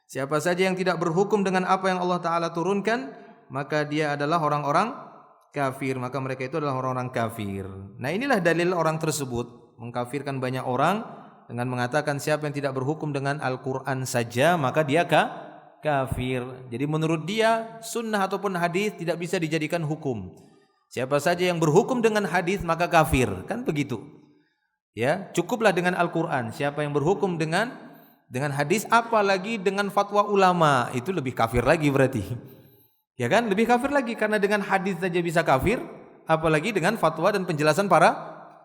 Siapa saja yang tidak berhukum dengan apa yang Allah Ta'ala turunkan, maka dia adalah orang-orang kafir, maka mereka itu adalah orang-orang kafir. Nah, inilah dalil orang tersebut mengkafirkan banyak orang dengan mengatakan siapa yang tidak berhukum dengan Al-Qur'an saja maka dia kafir. Jadi menurut dia sunnah ataupun hadis tidak bisa dijadikan hukum. Siapa saja yang berhukum dengan hadis maka kafir, kan begitu. Ya, cukuplah dengan Al-Qur'an. Siapa yang berhukum dengan hadis, apalagi dengan fatwa ulama, itu lebih kafir lagi berarti. Ya kan? Lebih kafir lagi karena dengan hadis saja bisa kafir, apalagi dengan fatwa dan penjelasan para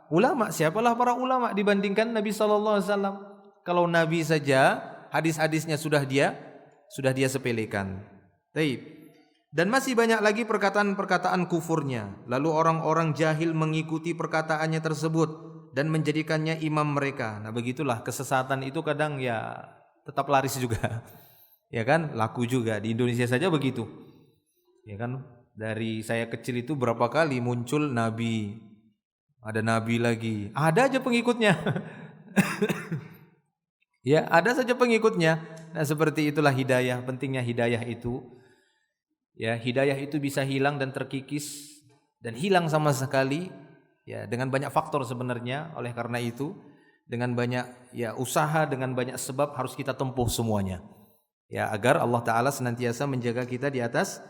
ulama. Siapalah para ulama dibandingkan Nabi sallallahu alaihi wasallam? Kalau Nabi saja hadis-hadisnya sudah dia sepelekan. Baik. Dan masih banyak lagi perkataan-perkataan kufurnya. Lalu orang-orang jahil mengikuti perkataannya tersebut dan menjadikannya imam mereka. Nah, begitulah kesesatan itu kadang ya tetap laris juga. Ya kan? Laku juga di Indonesia saja begitu. Ya kan? Dari saya kecil itu berapa kali muncul nabi. Ada nabi lagi. Ada aja pengikutnya. Ya, ada saja pengikutnya. Nah, seperti itulah hidayah, pentingnya hidayah itu. Ya, hidayah itu bisa hilang dan terkikis dan hilang sama sekali ya dengan banyak faktor sebenarnya. Oleh karena itu dengan banyak ya usaha, dengan banyak sebab harus kita tempuh semuanya. Ya, agar Allah taala senantiasa menjaga kita di atas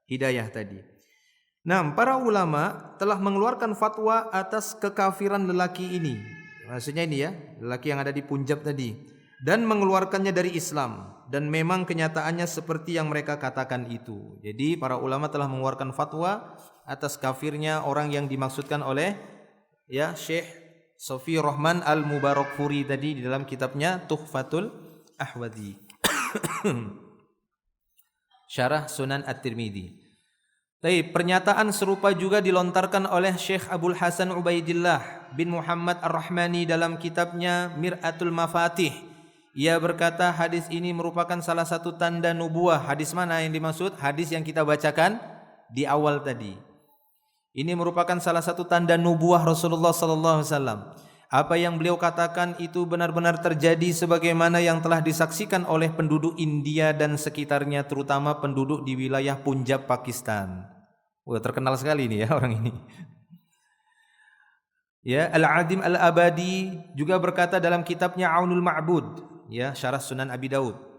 hidayah tadi. Nah, para ulama telah mengeluarkan fatwa atas kekafiran lelaki ini. Maksudnya ini ya, lelaki yang ada di Punjab tadi, dan mengeluarkannya dari Islam. Dan memang kenyataannya seperti yang mereka katakan itu. Jadi para ulama telah mengeluarkan fatwa atas kafirnya orang yang dimaksudkan oleh ya Syekh Sofi Rahman Al-Mubarakfuri tadi di dalam kitabnya Tuhfatul Ahwadi. Syarah Sunan At-Tirmidzi. Tapi pernyataan serupa juga dilontarkan oleh Syekh Abdul Hasan Ubaidillah bin Muhammad Ar-Rahmani dalam kitabnya Mir'atul Mafatih. Ia berkata hadis ini merupakan salah satu tanda nubuah. Hadis mana yang dimaksud? Hadis yang kita bacakan di awal tadi. Ini merupakan salah satu tanda nubuah Rasulullah sallallahu alaihi wasallam. Apa yang beliau katakan itu benar-benar terjadi sebagaimana yang telah disaksikan oleh penduduk India dan sekitarnya, terutama penduduk di wilayah Punjab, Pakistan. Wah, terkenal sekali ini ya orang ini. Ya, Al-Adim Al-Abadi juga berkata dalam kitabnya Aunul Ma'bud, ya, Syarah Sunan Abi Daud.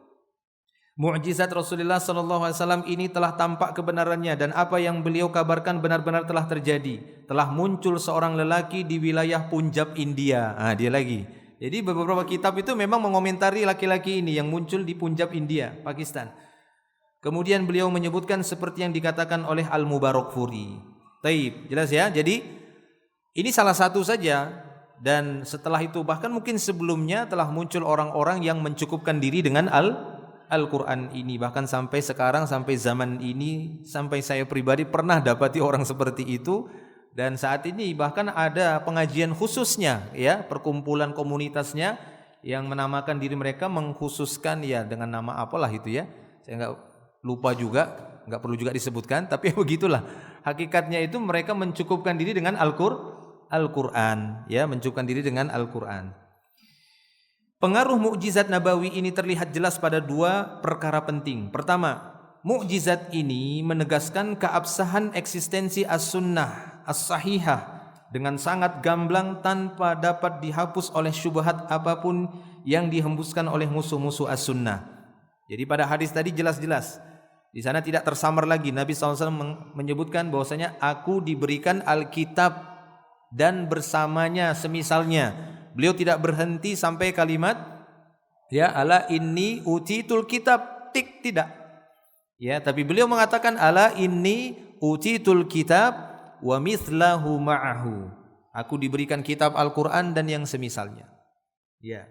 Mukjizat Rasulullah sallallahu alaihi wasallam ini telah tampak kebenarannya dan apa yang beliau kabarkan benar-benar telah terjadi. Telah muncul seorang lelaki di wilayah Punjab, India. Dia lagi. Jadi beberapa kitab itu memang mengomentari laki-laki ini yang muncul di Punjab, India, Pakistan. Kemudian beliau menyebutkan seperti yang dikatakan oleh Al-Mubarakfuri. Taib, jelas ya. Jadi ini salah satu saja, dan setelah itu bahkan mungkin sebelumnya telah muncul orang-orang yang mencukupkan diri dengan Al-Quran ini. Bahkan sampai sekarang, sampai zaman ini, sampai saya pribadi pernah dapati orang seperti itu. Dan saat ini bahkan ada pengajian khususnya, ya, perkumpulan komunitasnya yang menamakan diri mereka, mengkhususkan ya dengan nama apalah itu ya. Saya enggak lupa juga, enggak perlu juga disebutkan, tapi begitulah. Hakikatnya itu mereka mencukupkan diri dengan Al-Quran, ya, mencukupkan diri dengan Al-Quran. Pengaruh mukjizat nabawi ini terlihat jelas pada dua perkara penting. Pertama, mukjizat ini menegaskan keabsahan eksistensi as-sunnah as-sahihah dengan sangat gamblang tanpa dapat dihapus oleh syubhat apapun yang dihembuskan oleh musuh-musuh as-sunnah. Jadi pada hadis tadi jelas-jelas. Di sana tidak tersamar lagi. Nabi SAW menyebutkan bahwasanya aku diberikan Alkitab dan bersamanya semisalnya. Beliau tidak berhenti sampai kalimat ya ala inni utitul kitab, tik, tidak. Ya, tapi beliau mengatakan ala inni utitul kitab wa mithlahu ma'ahu. Aku diberikan kitab Al-Qur'an dan yang semisalnya. Ya.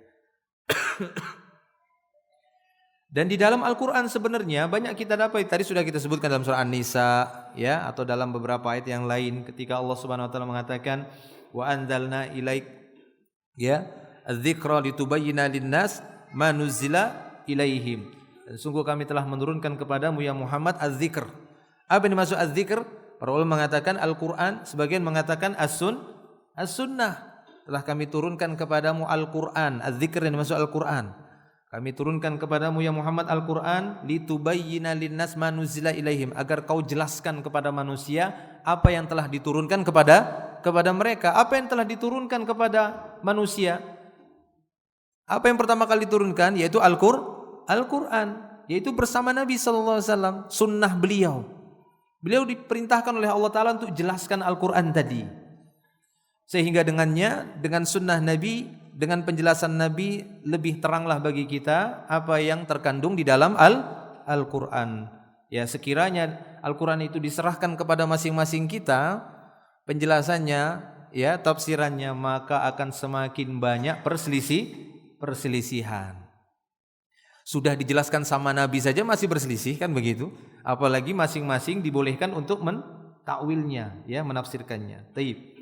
Dan di dalam Al-Qur'an sebenarnya banyak kita dapat, tadi sudah kita sebutkan dalam surah An-Nisa ya, atau dalam beberapa ayat yang lain ketika Allah Subhanahu wa taala mengatakan wa anzalna ilaik ya adz-dzikra litubayyana lin-nas ma nuzila ilaihim. Dan sungguh kami telah menurunkan kepadamu ya Muhammad az-dzikr. Apa yang dimaksud az-dzikr? Para ulama mengatakan Al-Qur'an, sebagian mengatakan as-sunnah. Telah kami turunkan kepadamu Al-Qur'an. Az-dzikr yang dimaksud Al-Qur'an. Kami turunkan kepadamu ya Muhammad Al-Qur'an litubayyina lin-nas ma nuzila ilaihim, agar kau jelaskan kepada manusia apa yang telah diturunkan kepada mereka. Apa yang telah diturunkan kepada manusia? Apa yang pertama kali diturunkan? Yaitu Al-Qur'an, yaitu bersama Nabi sallallahu alaihi wasallam, sunnah beliau. Beliau diperintahkan oleh Allah taala untuk jelaskan Al-Qur'an tadi. Sehingga dengannya, dengan sunnah Nabi, dengan penjelasan Nabi, lebih teranglah bagi kita apa yang terkandung di dalam Al-Quran. Ya, sekiranya Al-Quran itu diserahkan kepada masing-masing kita, penjelasannya, ya, tafsirannya, maka akan semakin banyak perselisihan. Sudah dijelaskan sama Nabi saja masih berselisih, kan begitu? Apalagi masing-masing dibolehkan untuk mentakwilnya, ya, menafsirkannya. Taib.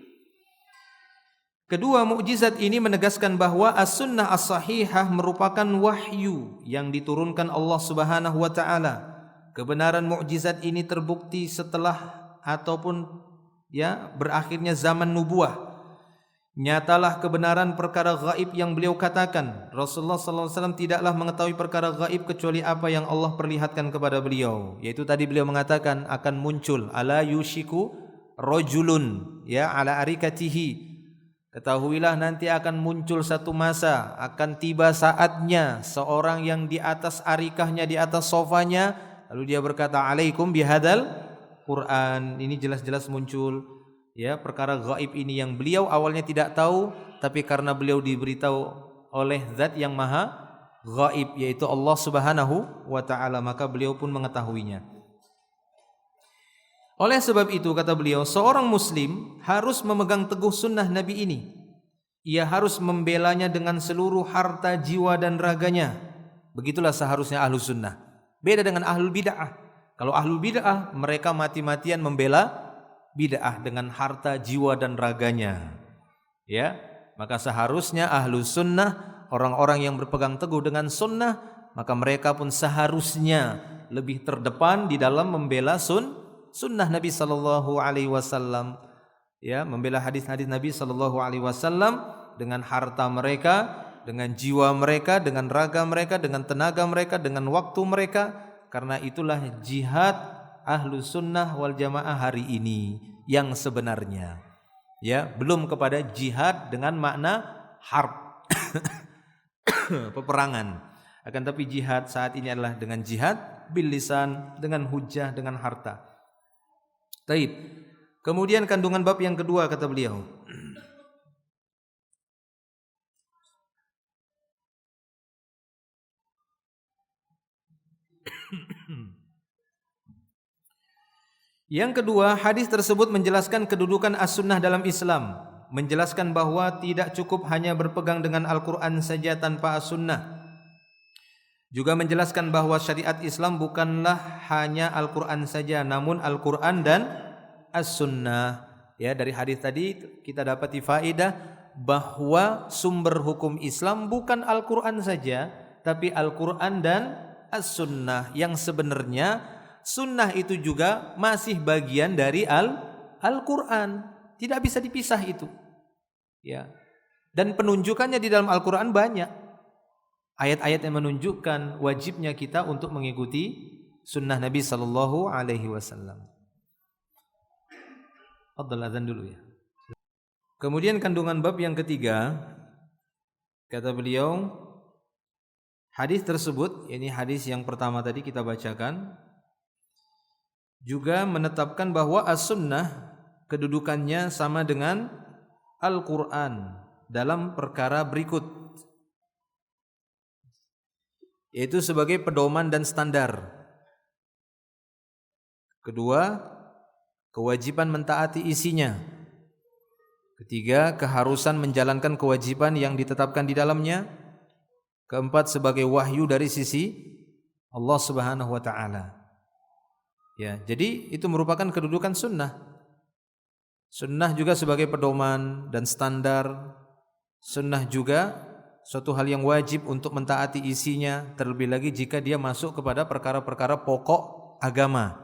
Kedua, mukjizat ini menegaskan bahwa as-sunnah as-sahihah merupakan wahyu yang diturunkan Allah Subhanahu wa taala. Kebenaran mukjizat ini terbukti setelah ataupun, ya, berakhirnya zaman nubuah. Nyatalah kebenaran perkara gaib yang beliau katakan. Rasulullah sallallahu alaihi wasallam tidaklah mengetahui perkara gaib kecuali apa yang Allah perlihatkan kepada beliau. Yaitu tadi beliau mengatakan akan muncul ala yushiku rajulun, ya, ala arikatihi. Ketahuilah nanti akan muncul satu masa, akan tiba saatnya seorang yang di atas arikahnya, di atas sofanya, lalu dia berkata, alaikum bihadal Quran. Ini jelas-jelas muncul, ya, perkara gaib ini yang beliau awalnya tidak tahu, tapi karena beliau diberitahu oleh zat yang maha gaib, yaitu Allah Subhanahu wa ta'ala, maka beliau pun mengetahuinya. Oleh sebab itu, kata beliau, seorang muslim harus memegang teguh sunnah Nabi ini. Ia harus membelanya dengan seluruh harta, jiwa dan raganya. Begitulah seharusnya ahlu sunnah. Beda dengan ahlul bid'ah. Kalau ahlul bid'ah, mereka mati-matian membela bid'ah dengan harta, jiwa dan raganya. Ya, maka seharusnya ahlu sunnah, orang-orang yang berpegang teguh dengan sunnah, maka mereka pun seharusnya lebih terdepan di dalam membela sunnah Nabi sallallahu alaihi wasallam, ya, membela hadis-hadis Nabi sallallahu alaihi wasallam dengan harta mereka, dengan jiwa mereka, dengan raga mereka, dengan tenaga mereka, dengan waktu mereka. Karena itulah jihad ahlu sunnah wal jamaah hari ini yang sebenarnya, ya, belum kepada jihad dengan makna harb peperangan. Akan tapi jihad saat ini adalah dengan jihad bil lisan, dengan hujjah, dengan harta. Taib. Kemudian kandungan bab yang kedua, kata beliau. Yang kedua, hadis tersebut menjelaskan kedudukan as-sunnah dalam Islam, menjelaskan bahwa tidak cukup hanya berpegang dengan Al-Quran saja tanpa as-sunnah. Juga menjelaskan bahwa syariat Islam bukanlah hanya Al-Quran saja, namun Al-Quran dan as-sunnah. Ya, dari hadis tadi kita dapati faedah bahwa sumber hukum Islam bukan Al-Quran saja, tapi Al-Quran dan as-sunnah. Yang sebenarnya sunnah itu juga masih bagian dari Al-Quran. Tidak bisa dipisah itu. Ya. Dan penunjukannya di dalam Al-Quran banyak. Ayat-ayat yang menunjukkan wajibnya kita untuk mengikuti sunnah Nabi sallallahu alaihi wasallam. Fadhal azan dulu ya. Kemudian kandungan bab yang ketiga, kata beliau, hadis tersebut, ini hadis yang pertama tadi kita bacakan, juga menetapkan bahwa as-sunnah kedudukannya sama dengan Al-Quran dalam perkara berikut, yaitu sebagai pedoman dan standar. Kedua, kewajiban mentaati isinya. Ketiga, keharusan menjalankan kewajiban yang ditetapkan di dalamnya. Keempat, sebagai wahyu dari sisi Allah Subhanahu wa taala. Ya, jadi itu merupakan kedudukan sunnah. Sunnah juga sebagai pedoman dan standar. Sunnah juga suatu hal yang wajib untuk mentaati isinya, terlebih lagi jika dia masuk kepada perkara-perkara pokok agama.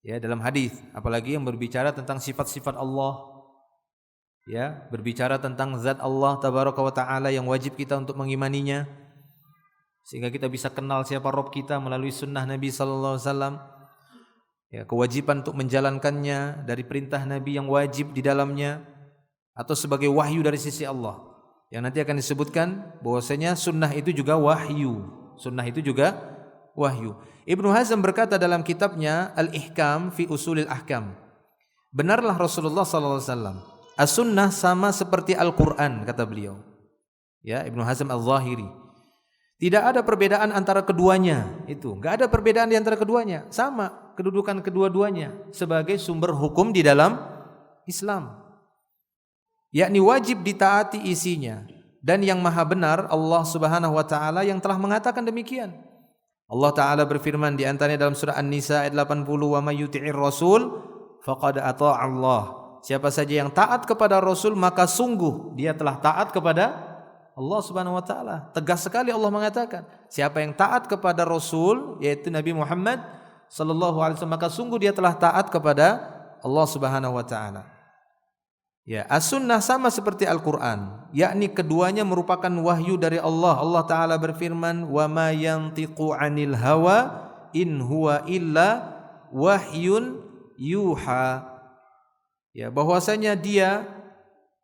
Ya, dalam hadis, apalagi yang berbicara tentang sifat-sifat Allah. Ya, berbicara tentang zat Allah tabaraka wa taala yang wajib kita untuk mengimaninya, sehingga kita bisa kenal siapa Rabb kita melalui sunnah Nabi sallallahu alaihi wasallam. Ya, kewajiban untuk menjalankannya dari perintah Nabi yang wajib di dalamnya, atau sebagai wahyu dari sisi Allah. Yang nanti akan disebutkan bahwasanya sunnah itu juga wahyu. Sunnah itu juga wahyu. Ibnu Hazm berkata dalam kitabnya Al-Ihkam fi Usulil Ahkam, benarlah Rasulullah sallallahu alaihi wasallam As-sunnah sama seperti Al-Qur'an, kata beliau. Ya, Ibnu Hazm Al-Zahiri. Tidak ada perbedaan antara keduanya. Itu, enggak ada perbedaan di antara keduanya. Sama kedudukan kedua-duanya sebagai sumber hukum di dalam Islam. Yakni wajib ditaati isinya, dan yang maha benar Allah Subhanahu wa taala yang telah mengatakan demikian. Allah taala berfirman di antaranya dalam surah An-Nisa ayat 80, "Wa may yuti'ir rasul faqad ata'a Allah." Siapa saja yang taat kepada Rasul maka sungguh dia telah taat kepada Allah Subhanahu wa taala. Tegas sekali Allah mengatakan, siapa yang taat kepada Rasul yaitu Nabi Muhammad sallallahu alaihi wasallam maka sungguh dia telah taat kepada Allah Subhanahu wa taala. Ya, as-sunnah sama seperti Al-Qur'an, yakni keduanya merupakan wahyu dari Allah. Allah taala berfirman, "Wa ma yantiqu 'anil hawa in huwa illa wahyun yuha." Ya, bahwasanya dia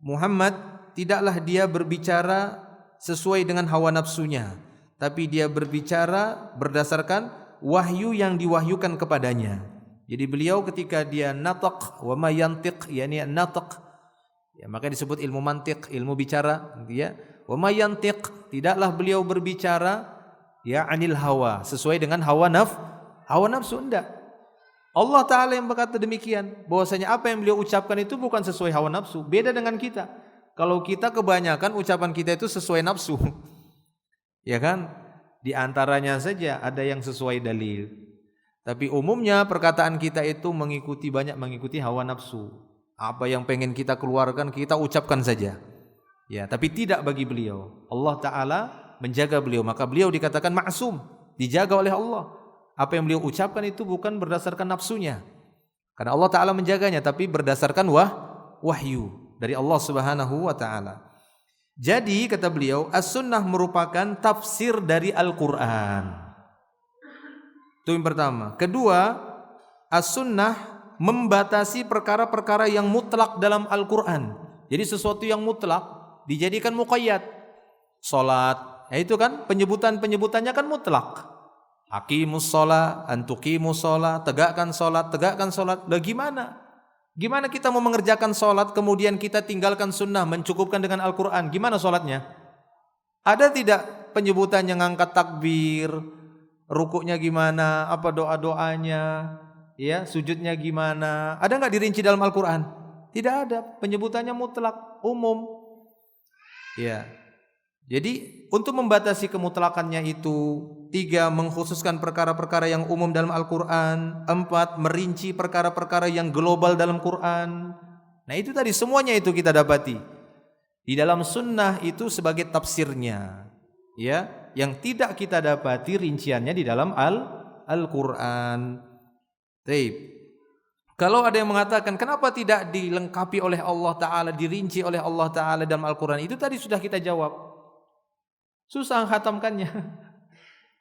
Muhammad tidaklah dia berbicara sesuai dengan hawa nafsunya, tapi dia berbicara berdasarkan wahyu yang diwahyukan kepadanya. Jadi beliau ketika dia nataq, wa ma yantiq, yakni nataq, ya maka disebut ilmu mantiq, ilmu bicara, ya. Wa ma yantiq, tidaklah beliau berbicara ya anil hawa, sesuai dengan hawa nafsu, enggak. Allah taala yang berkata demikian, bahwasanya apa yang beliau ucapkan itu bukan sesuai hawa nafsu, beda dengan kita. Kalau kita kebanyakan ucapan kita itu sesuai nafsu. Ya kan? Di antaranya saja ada yang sesuai dalil. Tapi umumnya perkataan kita itu banyak mengikuti hawa nafsu. Apa yang pengen kita keluarkan kita ucapkan saja. Ya, tapi tidak bagi beliau. Allah taala menjaga beliau, maka beliau dikatakan ma'sum, dijaga oleh Allah. Apa yang beliau ucapkan itu bukan berdasarkan nafsunya. Karena Allah taala menjaganya, tapi berdasarkan wahyu dari Allah Subhanahu wa taala. Jadi kata beliau, as-sunnah merupakan tafsir dari Al-Qur'an. Itu yang pertama. Kedua, as-sunnah membatasi perkara-perkara yang mutlak dalam Al-Qur'an. Jadi sesuatu yang mutlak dijadikan muqayyad. Salat, ya itu kan penyebutannya kan mutlak. Aqimus shalah, antuqimus shalah, tegakkan salat. Lah Gimana kita mau mengerjakan solat kemudian kita tinggalkan sunnah, mencukupkan dengan Al-Quran? Gimana solatnya? Ada tidak penyebutannya, ngangkat takbir, rukuknya gimana, apa doa-doanya, ya sujudnya gimana? Ada nggak dirinci dalam Al-Quran? Tidak ada. Penyebutannya mutlak, umum. Ya. Jadi untuk membatasi kemutlakannya itu, 3. Mengkhususkan perkara-perkara yang umum dalam Al-Quran. 4. Merinci perkara-perkara yang global dalam Quran. Nah itu tadi semuanya itu kita dapati di dalam sunnah itu sebagai tafsirnya, ya, yang tidak kita dapati rinciannya di dalam Al-Quran. Baik. Kalau ada yang mengatakan kenapa tidak dilengkapi oleh Allah Ta'ala, dirinci oleh Allah Ta'ala dalam Al-Quran, itu tadi sudah kita jawab. Susah khatamkannya.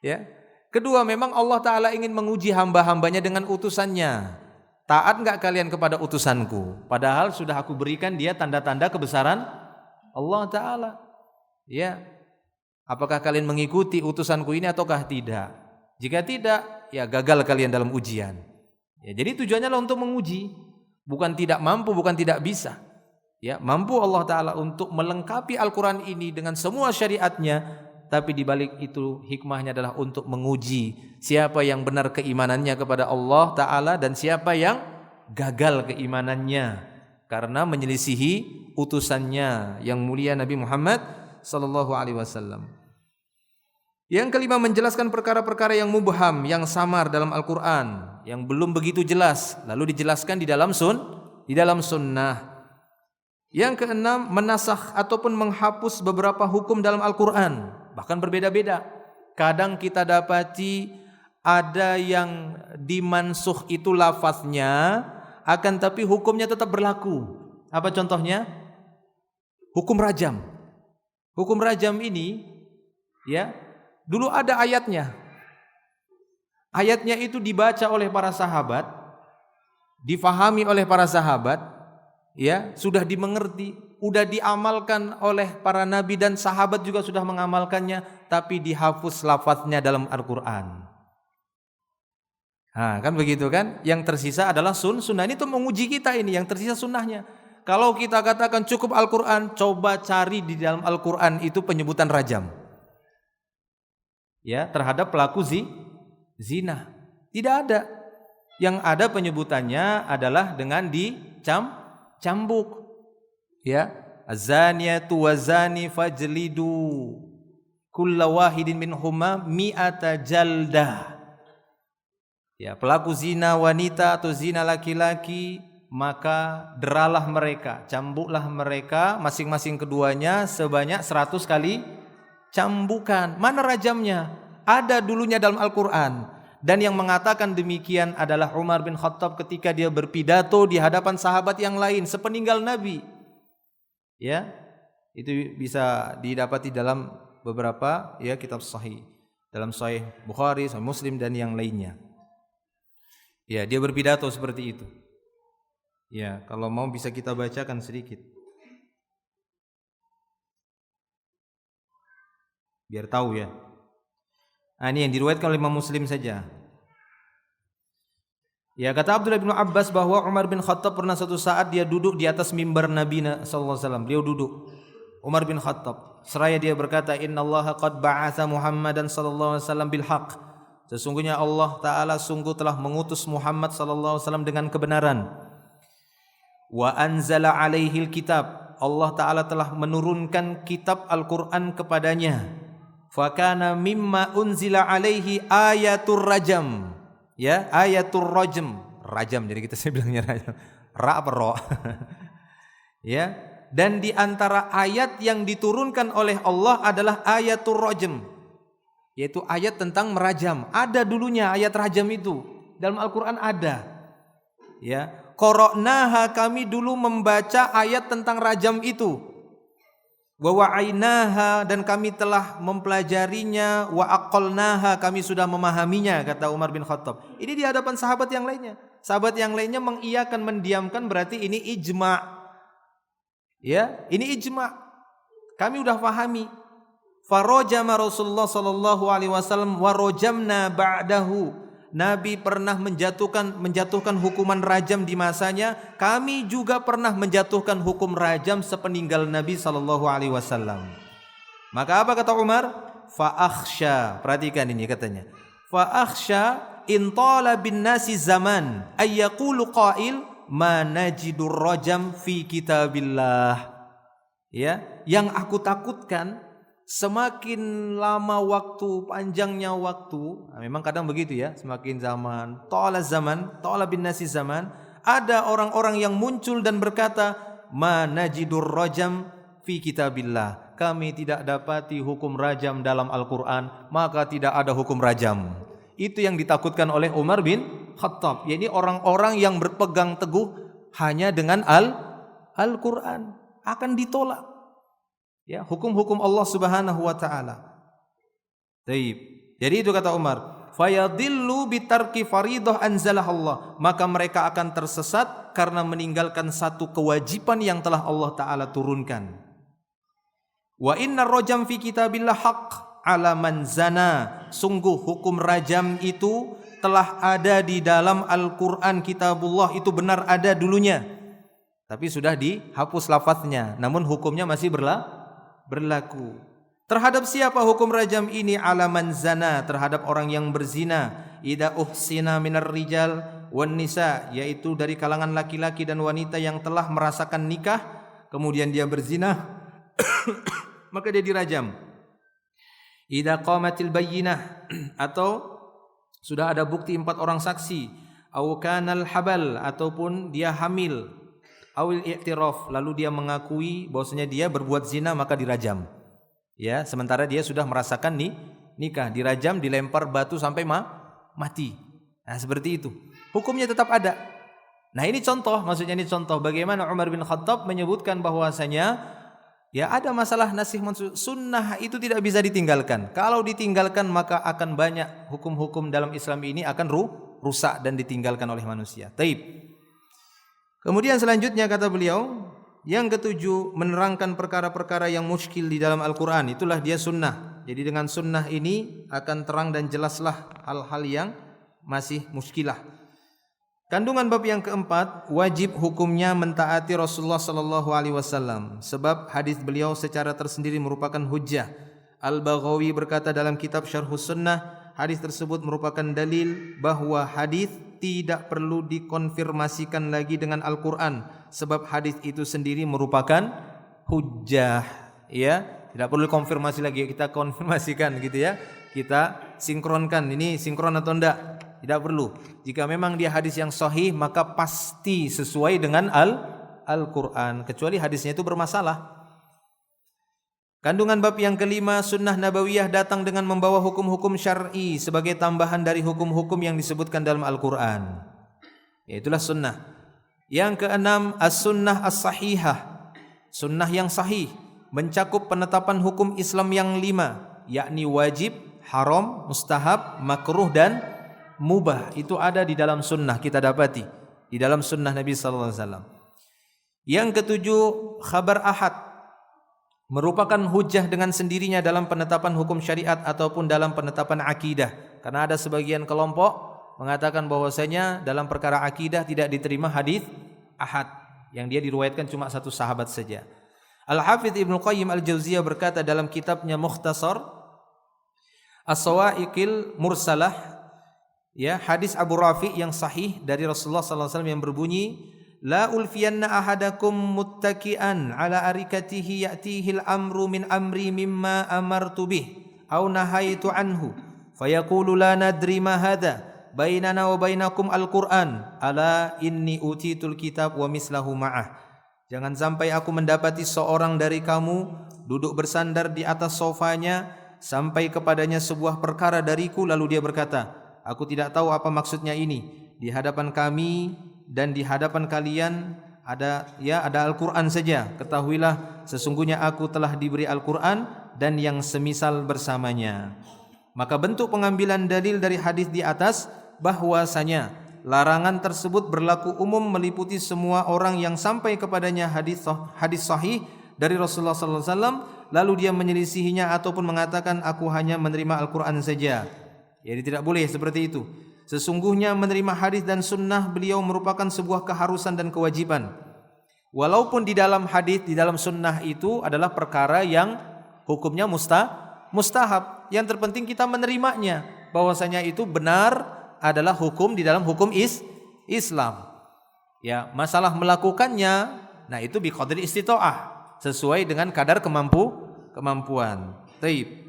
Ya. Kedua, memang Allah Ta'ala ingin menguji hamba-hambanya dengan utusannya. Taat enggak kalian kepada utusanku? Padahal sudah aku berikan dia tanda-tanda kebesaran Allah Ta'ala. Ya. Apakah kalian mengikuti utusanku ini ataukah tidak? Jika tidak, ya gagal kalian dalam ujian. Ya, jadi tujuannya adalah untuk menguji. Bukan tidak mampu, bukan tidak bisa. Ya, mampu Allah Ta'ala untuk melengkapi Al-Quran ini dengan semua syariatnya, tapi di balik itu hikmahnya adalah untuk menguji siapa yang benar keimanannya kepada Allah Ta'ala dan siapa yang gagal keimanannya karena menyelisihi utusannya yang mulia Nabi Muhammad sallallahu alaihi wasallam. Yang kelima, menjelaskan perkara-perkara yang mubham, yang samar dalam Al-Quran, yang belum begitu jelas, lalu dijelaskan di dalam sunnah. Yang keenam, menasakh ataupun menghapus beberapa hukum dalam Al-Quran, bahkan berbeda-beda. Kadang kita dapati ada yang dimansukh itu lafaznya, akan tapi hukumnya tetap berlaku. Apa contohnya? Hukum rajam. Hukum rajam ini, ya, dulu ada ayatnya. Ayatnya itu dibaca oleh para sahabat, difahami oleh para sahabat. Ya, sudah dimengerti, sudah diamalkan oleh para nabi dan sahabat juga sudah mengamalkannya, tapi dihapus lafaznya dalam Al-Quran. Nah, kan begitu kan? Yang tersisa adalah sunnah. Ini untuk menguji kita ini, yang tersisa sunnahnya. Kalau kita katakan cukup Al-Quran, coba cari di dalam Al-Quran itu penyebutan rajam. Ya, terhadap pelaku zina. Tidak ada. Yang ada penyebutannya adalah dengan dicambuk. Ya, az-zaniyatu waz-zani fajlidu kulla wahidin minhuma mi'ata jaldah. Ya, pelaku zina wanita atau zina laki-laki, maka deralah mereka, cambuklah mereka masing-masing keduanya sebanyak 100 kali cambukan. Mana rajamnya? Ada dulunya dalam Al-Quran. Dan yang mengatakan demikian adalah Umar bin Khattab ketika dia berpidato di hadapan sahabat yang lain sepeninggal Nabi. Ya, itu bisa didapati dalam beberapa ya kitab sahih, dalam Sahih Bukhari, Sahih Muslim dan yang lainnya. Ya, dia berpidato seperti itu. Ya, kalau mau bisa kita bacakan sedikit, biar tahu ya. Ini yang diriwayatkan oleh Imam Muslim saja. Ya, kata Abdullah bin Abbas bahwa Umar bin Khattab pernah suatu saat dia duduk di atas mimbar Nabi sallallahu alaihi wasallam. Beliau duduk, Umar bin Khattab, seraya dia berkata, "Innallaha qad ba'atsa Muhammadan sallallahu alaihi wasallam bil haqq." Sesungguhnya Allah taala sungguh telah mengutus Muhammad sallallahu alaihi wasallam dengan kebenaran. Wa anzala alaihil kitab. Allah taala telah menurunkan kitab Al-Qur'an kepadanya. Fakana mimma unzila alaihi ayatur rajam. Ya, ayatur rajam. Rajam, jadi kita bilangnya rajam. Ra apa ro? Ya, dan di antara ayat yang diturunkan oleh Allah adalah ayatur rajam, yaitu ayat tentang merajam. Ada dulunya ayat rajam itu. Dalam Al-Qur'an ada. Ya, qara'naha, kami dulu membaca ayat tentang rajam itu. Wa wa'ainaha, dan kami telah mempelajarinya. Wa aqalnaha, kami sudah memahaminya, kata Umar bin Khattab. Ini di hadapan sahabat yang lainnya. Sahabat yang lainnya mengiyakan, mendiamkan, berarti ini ijma'. Ya, ini ijma'. Kami udah pahami. Farajama Rasulullah sallallahu alaihi wasallam wa rajamna ba'dahu. Nabi pernah menjatuhkan hukuman rajam di masanya, kami juga pernah menjatuhkan hukum rajam sepeninggal Nabi sallallahu alaihi wasallam. Maka apa kata Umar? Fa akhsha, perhatikan ini katanya. Fa akhsha in tala bin nasi zaman ay yaqulu qail ma najidur rajam fi kitabillah. Ya, yang aku takutkan semakin lama waktu, panjangnya waktu, memang kadang begitu ya, semakin zaman, ta'ala bin nasi zaman, ada orang-orang yang muncul dan berkata, ma najidur rajam fi kitabillah, kami tidak dapati hukum rajam dalam Al-Quran, maka tidak ada hukum rajam. Itu yang ditakutkan oleh Umar bin Khattab, yakni orang-orang yang berpegang teguh hanya dengan Al-Quran akan ditolak. Ya, hukum-hukum Allah Subhanahu wa taala. Baik. Jadi itu kata Umar, fayadillu bitarki faridah anzalah Allah, maka mereka akan tersesat karena meninggalkan satu kewajiban yang telah Allah taala turunkan. Wa innar rajam fi kitabillah haqq ala man zana, sungguh hukum rajam itu telah ada di dalam Al-Qur'an, kitabullah itu benar ada dulunya. Tapi sudah dihapus lafaznya, namun hukumnya masih berlaku. Terhadap siapa hukum rajam ini? Ala man zana, terhadap orang yang berzina. Idza uhsina minar rijal wan nisa, yaitu dari kalangan laki-laki dan wanita yang telah merasakan nikah kemudian dia berzina maka dia dirajam. Idza qamatil bayyinah, atau sudah ada bukti 4 orang saksi, au kanal habal, ataupun dia hamil, awil i'tiraf, lalu dia mengakui bahwasanya dia berbuat zina, maka dirajam. Ya, sementara dia sudah merasakan nikah, dirajam, dilempar batu sampai mati. Nah, seperti itu. Hukumnya tetap ada. Nah, ini contoh, maksudnya ini contoh bagaimana Umar bin Khattab menyebutkan bahwasanya ya ada masalah nasikh mansukh, sunnah itu tidak bisa ditinggalkan. Kalau ditinggalkan maka akan banyak hukum-hukum dalam Islam ini akan rusak dan ditinggalkan oleh manusia. Taib. Kemudian selanjutnya kata beliau, yang ketujuh, menerangkan perkara-perkara yang muskil di dalam Al-Quran. Itulah dia sunnah. Jadi dengan sunnah ini akan terang dan jelaslah hal-hal yang masih muskilah. Kandungan bab yang keempat, wajib hukumnya mentaati Rasulullah sallallahu alaihi wasallam sebab hadis beliau secara tersendiri merupakan hujjah. Al-Baghawi berkata dalam kitab Syarhus Sunnah, hadis tersebut merupakan dalil bahwa hadis tidak perlu dikonfirmasikan lagi dengan Al-Qur'an sebab hadis itu sendiri merupakan hujjah, ya. Tidak perlu konfirmasi lagi, kita konfirmasikan gitu ya. Kita sinkronkan, ini sinkron atau enggak? Tidak perlu. Jika memang dia hadis yang sahih, maka pasti sesuai dengan Al-Quran, kecuali hadisnya itu bermasalah. Kandungan bab yang kelima, sunnah nabawiyah datang dengan membawa hukum-hukum syar'i sebagai tambahan dari hukum-hukum yang disebutkan dalam Al-Quran. Yaitulah sunnah. Yang keenam, as-sunnah as-sahihah. Sunnah yang sahih mencakup penetapan hukum Islam yang 5, yakni wajib, haram, mustahab, makruh dan mubah. Itu ada di dalam sunnah, kita dapati di dalam sunnah Nabi sallallahu alaihi wasallam. Yang ketujuh, khabar ahad merupakan hujjah dengan sendirinya dalam penetapan hukum syariat ataupun dalam penetapan akidah. Karena ada sebagian kelompok mengatakan bahwasanya dalam perkara akidah tidak diterima hadis ahad yang dia diriwayatkan cuma satu sahabat saja. Al-Hafidz Ibnu Qayyim Al-Jauziyah berkata dalam kitabnya Mukhtasar As-Sawa'iqil Mursalah, ya, hadis Abu Rafi yang sahih dari Rasulullah sallallahu alaihi wasallam yang berbunyi, la ulfiyanna ahadakum muttaki'an ala arikatihi ya'tihi al-amru min amri mimma amartu bih aw nahaitu anhu fayaqulu la nadri ma hadha bainana wa bainakum al-Qur'an ala inni utitul kitab wa mislahu ma'ah. Jangan sampai aku mendapati seorang dari kamu duduk bersandar di atas sofanya sampai kepadanya sebuah perkara dariku, lalu dia berkata, aku tidak tahu apa maksudnya ini. Di hadapan kami dan di hadapan kalian ada Al-Quran saja. Ketahuilah sesungguhnya aku telah diberi Al-Quran dan yang semisal bersamanya. Maka bentuk pengambilan dalil dari hadis di atas bahwasanya larangan tersebut berlaku umum meliputi semua orang yang sampai kepadanya hadis sahih dari Rasulullah sallallahu alaihi wasallam lalu dia menyelisihinya ataupun mengatakan aku hanya menerima Al-Quran saja. Jadi tidak boleh seperti itu. Sesungguhnya menerima hadis dan sunnah beliau merupakan sebuah keharusan dan kewajiban. Walaupun di dalam hadis, di dalam sunnah itu adalah perkara yang hukumnya mustahab. Yang terpenting kita menerimanya, bahwasanya itu benar adalah hukum di dalam hukum Islam. Ya, masalah melakukannya, nah itu biqadri istita'ah, sesuai dengan kadar kemampuan. Taib.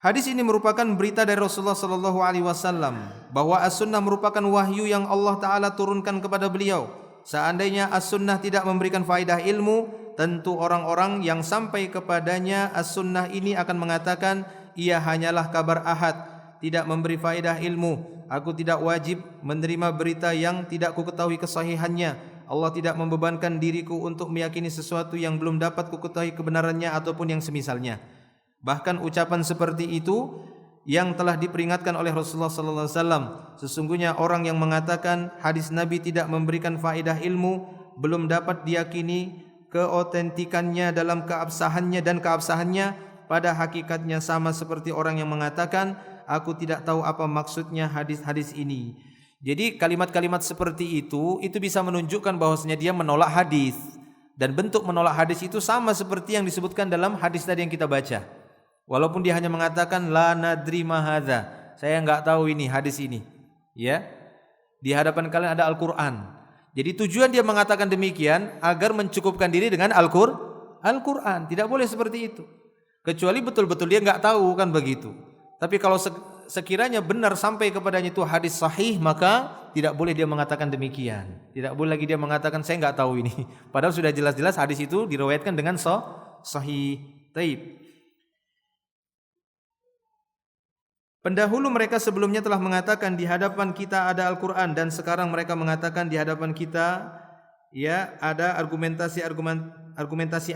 Hadis ini merupakan berita dari Rasulullah sallallahu alaihi wasallam bahwa as-sunnah merupakan wahyu yang Allah taala turunkan kepada beliau. Seandainya as-sunnah tidak memberikan faedah ilmu, tentu orang-orang yang sampai kepadanya as-sunnah ini akan mengatakan ia hanyalah kabar ahad, tidak memberi faedah ilmu. Aku tidak wajib menerima berita yang tidak ku ketahui kesahihannya. Allah tidak membebankan diriku untuk meyakini sesuatu yang belum dapat ku ketahui kebenarannya ataupun yang semisalnya. Bahkan ucapan seperti itu yang telah diperingatkan oleh Rasulullah sallallahu alaihi wasallam. Sesungguhnya orang yang mengatakan hadis Nabi tidak memberikan faedah ilmu belum dapat diyakini keotentikannya dalam keabsahannya dan keabsahannya pada hakikatnya sama seperti orang yang mengatakan aku tidak tahu apa maksudnya hadis-hadis ini. Jadi kalimat-kalimat seperti itu bisa menunjukkan bahwasanya dia menolak hadis. Dan bentuk menolak hadis itu sama seperti yang disebutkan dalam hadis tadi yang kita baca. Walaupun dia hanya mengatakan la nadri ma hadza, saya enggak tahu ini hadis ini. Ya. Di hadapan kalian ada Al-Qur'an. Jadi tujuan dia mengatakan demikian agar mencukupkan diri dengan Al-Qur'an. Tidak boleh seperti itu. Kecuali betul-betul dia enggak tahu, kan begitu. Tapi kalau sekiranya benar sampai kepadanya itu hadis sahih, maka tidak boleh dia mengatakan demikian. Tidak boleh lagi dia mengatakan saya enggak tahu ini. Padahal sudah jelas-jelas hadis itu diriwayatkan dengan sahih. Taib. Pendahulu mereka sebelumnya telah mengatakan di hadapan kita ada Al-Quran, dan sekarang mereka mengatakan di hadapan kita ya ada argumentasi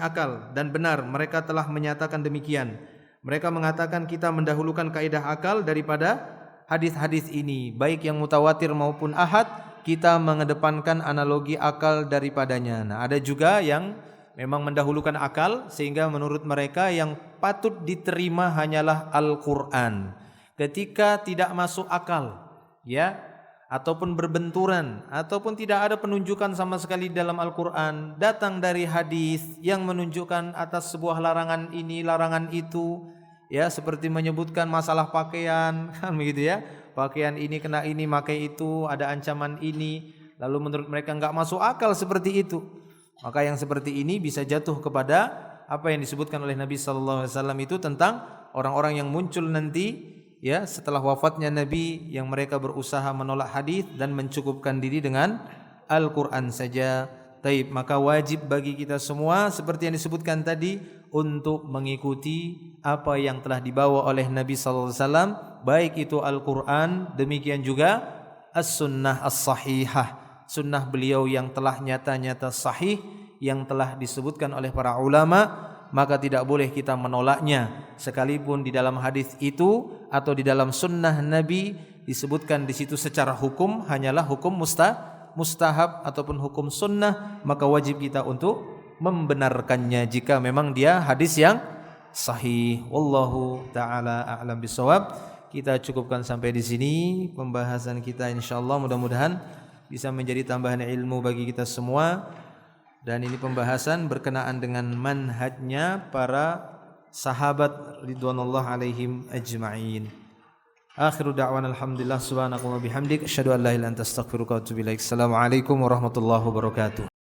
akal, dan benar mereka telah menyatakan demikian. Mereka mengatakan kita mendahulukan kaidah akal daripada hadis-hadis ini, baik yang mutawatir maupun ahad, kita mengedepankan analogi akal daripadanya. Nah, ada juga yang memang mendahulukan akal sehingga menurut mereka yang patut diterima hanyalah Al-Quran. Ketika tidak masuk akal, ya, ataupun berbenturan ataupun tidak ada penunjukan sama sekali dalam Al-Qur'an, datang dari hadis yang menunjukkan atas sebuah larangan ini, larangan itu, ya, seperti menyebutkan masalah pakaian kan begitu ya. Pakaian ini kena ini, pakai itu, ada ancaman ini. Lalu menurut mereka enggak masuk akal seperti itu. Maka yang seperti ini bisa jatuh kepada apa yang disebutkan oleh Nabi sallallahu alaihi wasallam itu tentang orang-orang yang muncul nanti, ya, setelah wafatnya Nabi, yang mereka berusaha menolak hadis dan mencukupkan diri dengan Al-Qur'an saja. Taib, maka wajib bagi kita semua seperti yang disebutkan tadi untuk mengikuti apa yang telah dibawa oleh Nabi sallallahu alaihi wasallam, baik itu Al-Qur'an, demikian juga As-Sunnah As-Sahihah, sunnah beliau yang telah nyata-nyata sahih, yang telah disebutkan oleh para ulama. Maka tidak boleh kita menolaknya, sekalipun di dalam hadis itu atau di dalam sunnah Nabi disebutkan di situ secara hukum hanyalah hukum mustahab ataupun hukum sunnah, maka wajib kita untuk membenarkannya jika memang dia hadis yang sahih. Wallahu taala a'lam bishawab. Kita cukupkan sampai di sini pembahasan kita, insyaallah mudah-mudahan bisa menjadi tambahan ilmu bagi kita semua. Dan ini pembahasan berkenaan dengan manhajnya para sahabat ridwanullah alaihim ajma'in. Akhiru da'wana alhamdulillah subhanakallahumma bihamdik asyhadu an la ilaha illa anta astaghfiruka wa atubu ilaik. Assalamualaikum warahmatullahi wabarakatuh.